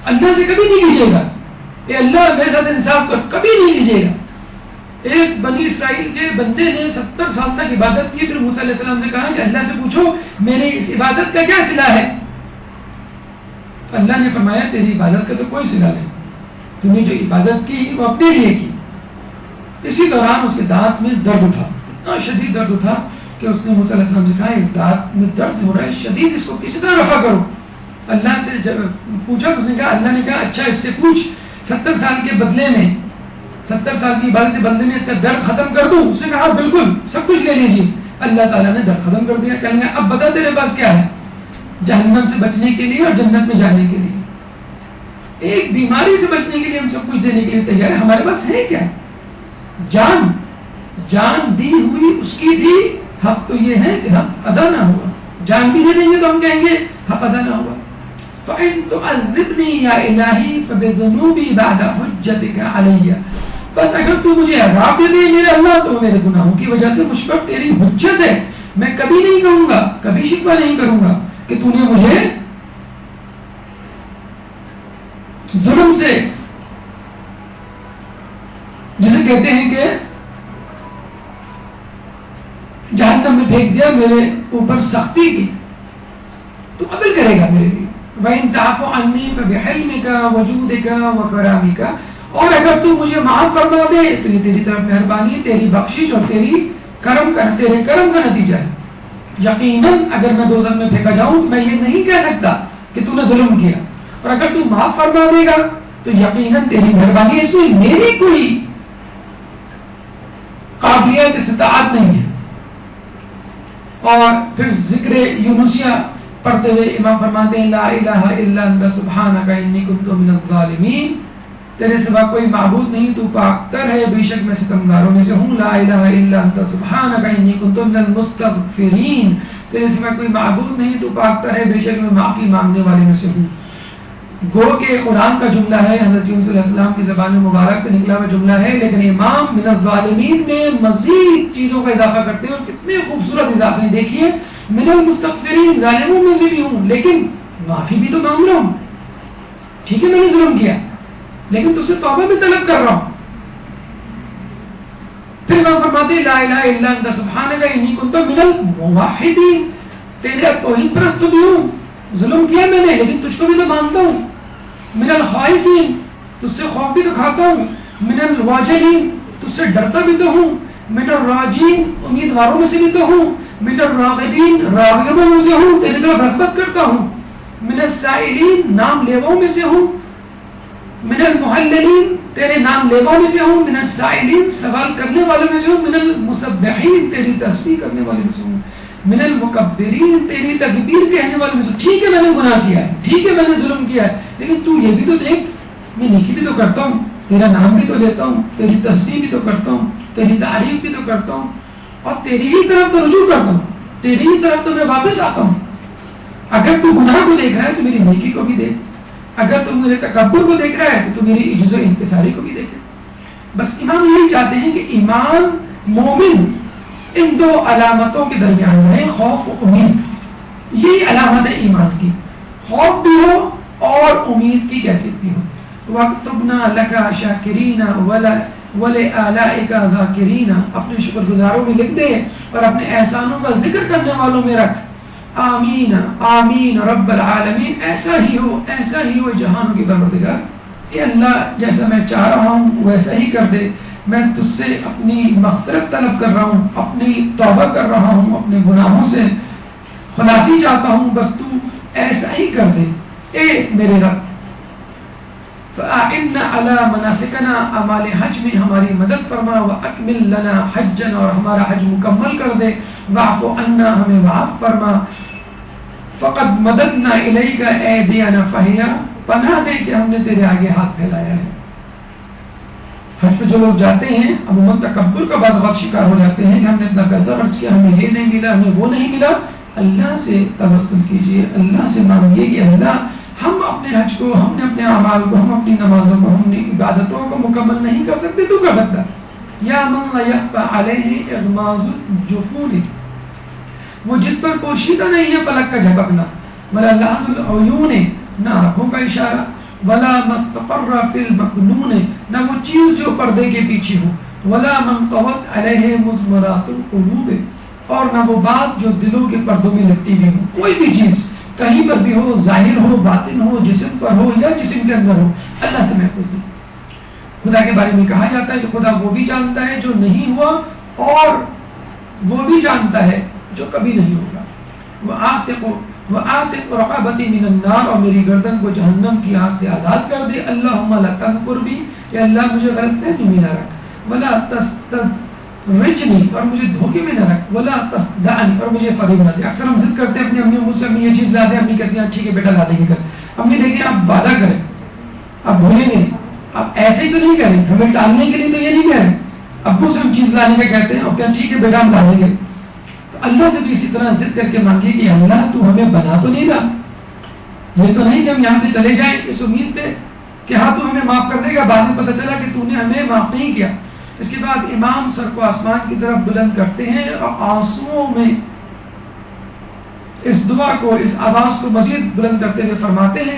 اللہ سے کبھی نہیں لیجیے گا کہ اللہ میرے ساتھ انصاف کر، کبھی نہیں لیجیے گا. ایک بنی اسرائیل کے بندے نے 70 سال تک عبادت کی، پھر موسیٰ علیہ السلام سے کہا کہ اللہ سے پوچھو میری اس عبادت کا کیا صلہ ہے. اللہ نے فرمایا تیری عبادت کا تو کوئی صلہ نہیں، تم نے جو عبادت کی وہ اپنے لیے کی. اسی دوران اس کے دانت میں درد اٹھا، اتنا شدید درد اٹھا کہ اس نے موسیٰ علیہ السلام سے کہا اس دانت میں درد ہو رہا ہے شدید، اس کو کسی طرح رفع کرو. اللہ سے جب پوچھا تو نے کہا، اللہ نے کہا اچھا اس سے پوچھ 70 سال کے بدلے میں، 70 سال کی عبادت کے بدلے میں اس کا درد ختم کر دوں. اس نے کہا بالکل سب کچھ لے لیجیے. اللہ تعالیٰ نے درد ختم کر دیا. کہنے اب بتا تیرے پاس کیا ہے، جہنم سے بچنے کے لیے اور جنت میں جانے کے لیے. ایک بیماری سے بچنے کے لیے ہم سب کچھ دینے کے لیے تیار ہے. ہمارے پاس ہے کیا؟ جان دی ہوئی اس کی تھی. حق تو یہ ہے کہ حق ادا نہ ہوا. جان بھی دے دیں گے تو ہم کہیں گے حق ادا نہ ہوا. فَإِن تُعَذِّبْنِي يَا إِلَٰهِي فَبِذُنُوبِي بَعْدَ حُجَّتِكَ عَلَيَّ، بس اگر تو مجھے عذاب دے دے میرے اللہ تو میرے گناہوں کی وجہ سے مجھ پر تیری حجت ہے. میں کبھی نہیں کہوں گا، کبھی شکوہ نہیں کروں گا کہ تو نے مجھے ظلم سے، جسے کہتے ہیں کہ جہنم میں پھینک دیا، میرے اوپر سختی کی، تو عدل کرے گا میرے لیے. وَإِن تَعْفُ عَنِّي فَبِحِلْمِكَ وَجُودِكَ وَكَرَامِكَ، اور اگر تو مجھے معاف فرما دے تو یہ تیری طرف مہربانی، تیری بخشش اور تیرے کرم کا نتیجہ ہے. یقیناً اگر میں دوزخ میں پھینکا جاؤں تو میں یہ نہیں کہہ سکتا کہ تو نے ظلم کیا، اور اگر تو معاف فرما دے گا تو یقیناً تیری مہربانی. اس میں میری کوئی قابلیت استطاعت نہیں ہے. اور پھر ذکر یونسیہ پڑھتے ہوئے امام فرماتے ہیں لا الہ الا انت سبحانک انی کنت من الظالمین، تیرے سوا کوئی معبود نہیں، تو پاکتر ہے، بے شک میں ستمگاروں میں سے ہوں. لا الہ الا انت سبحانک انی کنت من المستغفرین، تیرے سوا کوئی معبود نہیں، تو پاک تر ہے، بے شک میں معافی مانگنے والے میں سے ہوں۔ گو کہ قرآن کا جملہ ہے، حضرت یونس علیہ السلام کی زبان مبارک سے نکلا ہوا جملہ ہے، لیکن امام من الظالمین میں مزید چیزوں کا اضافہ کرتے ہیں، اور کتنے خوبصورت اضافے ہیں۔ دیکھیے، من المستغفرین، ظالموں میں سے بھی ہوں، لیکن معافی بھی تو مانگ رہا ہوں۔ ٹھیک ہے میں نے ظلم کیا، لیکن تجھ سے توبہ بھی طلب کر رہا ہوں۔ پھر امام فرماتے ہیں لا الہ الا انت سبحانک انی کنت من الموحدین، تیرے توحید پرست تو بھی ہوں، ظلم کیا میں نے لیکن تجھ کو بھی تو مانتا ہوں۔ من الخائفین، تجھ سے خوف بھی تو کھاتا ہوں۔ من الواجلین، تجھ سے ڈرتا بھی تو ہوں۔ من الراجین، امیدواروں میں سے بھی تو ہوں۔ من الراغبین، راغبوں میں سے ہوں، تیری طرف رغبت کرتا ہوں۔ من السائلین، نام لیواؤں میں سے ہوں۔ من المحللین، تیرے نام لیواؤں میں سے ہوں۔ من السائلین، سوال کرنے والوں میں سے ہوں۔ من المسبحین، تیری تسبیح کرنے والوں میں سے ہوں۔ من المکبرین، تیری تکبیر کہنے والوں میں سے۔ ٹھیک ہے میں نے گناہ کیا ہے، ٹھیک ہے میں نے ظلم کیا ہے، لیکن تو یہ بھی تو دیکھ، میں نیکی بھی تو کرتا ہوں، تیرا نام بھی تو لیتا ہوں، تیری تسبیح بھی تو کرتا ہوں، تیری تعریف بھی تو کرتا ہوں، اور تیری ہی طرف تو رجوع کرتا ہوں، تیری ہی طرف تو میں واپس آتا ہوں۔ اگر تو گناہ کو دیکھ رہا ہے تو میری نیکی کو بھی دیکھ، اگر تو میرے تکبر کو دیکھ رہا ہے تو میری عجز و انکساری کو بھی دیکھے۔ بس امام یہی چاہتے ہیں کہ ایمان مومن ان دو علامتوں کے درمیان ہے، خوف و امید۔ یہی علامت ہے ایمان کی، خوف بھی ہو اور امید کی کیفیت بھی ہو۔ وَاكْتُبْنَا لَكَ شَاكِرِينَ وَلِآلَائِكَ ذَاكِرِينَ، اپنے شکر گزاروں میں لکھ دے اور اپنے احسانوں کا ذکر کرنے والوں میں رکھ۔ آمین آمین رب العالمین، ایسا ہی ہو جہانوں کی پروردگار۔ اے اللہ جیسا میں چاہ رہا ہوں ویسا ہی کر دے، میں تجھ سے اپنی مغفرت طلب کر رہا ہوں، اپنی توبہ کر رہا ہوں، اپنے گناہوں سے خلاصی چاہتا ہوں، بس تو ایسا ہی کر دے اے میرے رب۔ فَأَعِنَّا عَلَى مَنَاسِكَنَا، اعمال حج میں ہماری مدد فرما، وَأَكْمِلْ لَنَا حَجًّا، اور ہمارا حج مکمل کر دے، وَاعْفُ عَنَّا، ہمیں معاف فرما۔ فَقَدْ مَدَدْنَا إِلَيْكَ أَيْدِيَنَا فَهِيَ، پناہ دے کہ ہم نے تیرے آگے ہاتھ پھیلایا ہے۔ حج پہ جو لوگ جاتے ہیں عموماً تکبر کا بعض وقت شکار ہو جاتے ہیں کہ ہم نے اتنا پیسہ خرچ کیا، ہمیں یہ نہیں ملا، ہمیں وہ نہیں ملا۔ اللہ سے توسل کیجئے، اللہ سے مانگیے کہ اللہ ہم اپنے حج کو، ہم نے اپنے اعمال کو، ہم اپنی نمازوں کو، ہم اپنی عبادتوں کو مکمل نہیں کر سکتے، تو کر سکتا۔ یا من لا یخفی علیہ اغماض الجفون، وہ جس پر پوشیدہ نہیں ہے پلک کا جھپکنا، ولا لحظ العیون، نہ آنکھوں کا اشارہ، ولا مستقر فی المکنون، نہ وہ چیز جو پردے کے پیچھے ہو، ولا من طوت علیہ مضمرات القلوب، اور نہ وہ بات جو دلوں کے پردوں میں لپٹی ہوئی ہو۔ کوئی بھی چیز کہیں پر بھی ہو، ظاہر ہو، باطن ہو، جسم پر ہو یا جسم کے اندر ہو، اللہ سے محفوظ نہیں۔ خدا کے بارے میں کہا جاتا ہے کہ خدا وہ بھی جانتا ہے جو نہیں ہوا، اور وہ بھی جانتا ہے جو کبھی نہیں ہوگا۔ وَآتِقْ رَقَبَتِي مِنَ النَّارِ، اور میری گردن کو جہنم کی آگ سے آزاد کر دے۔ اللہم لا تنکر بی، یا اللہ مجھے غلط فہمی میں نہ رکھ، ولا تستدرجنی، اور مجھے دھوکے میں نہ رکھ، ولا تخدعنی، اور مجھے فریب نہ دے۔ اکثر ہم ضد کرتے ہیں اپنی امی ابو سے، امی یہ چیز لا دیں، امی کہتی ہیں ٹھیک ہے بیٹا لا دیں گے کل۔ امی دیکھیں آپ وعدہ کریں، آپ بھولیں گے، آپ ایسے ہی تو نہیں کہہ رہے، ہمیں ٹالنے کے لیے تو یہ نہیں کہہ رہے۔ ابو سے ہم چیز لانے کا کہتے ہیں اور کہتے ہیں ٹھیک ہے بیٹا ہم لا دیں گے۔ اللہ سے بھی اسی طرح ضد کر کے مانگیے کہ اللہ تو ہمیں بنا تو نہیں رہا، یہ تو نہیں کہ ہم یہاں سے چلے جائیں اس امید پہ کہ ہاں تو ہمیں معاف کر دے گا، بعد میں پتہ چلا کہ تو نے ہمیں معاف نہیں کیا۔ اس کے بعد امام سر کو آسمان کی طرف بلند کرتے ہیں اور آنسوؤں میں اس دعا کو، اس آواز کو مزید بلند کرتے ہوئے فرماتے ہیں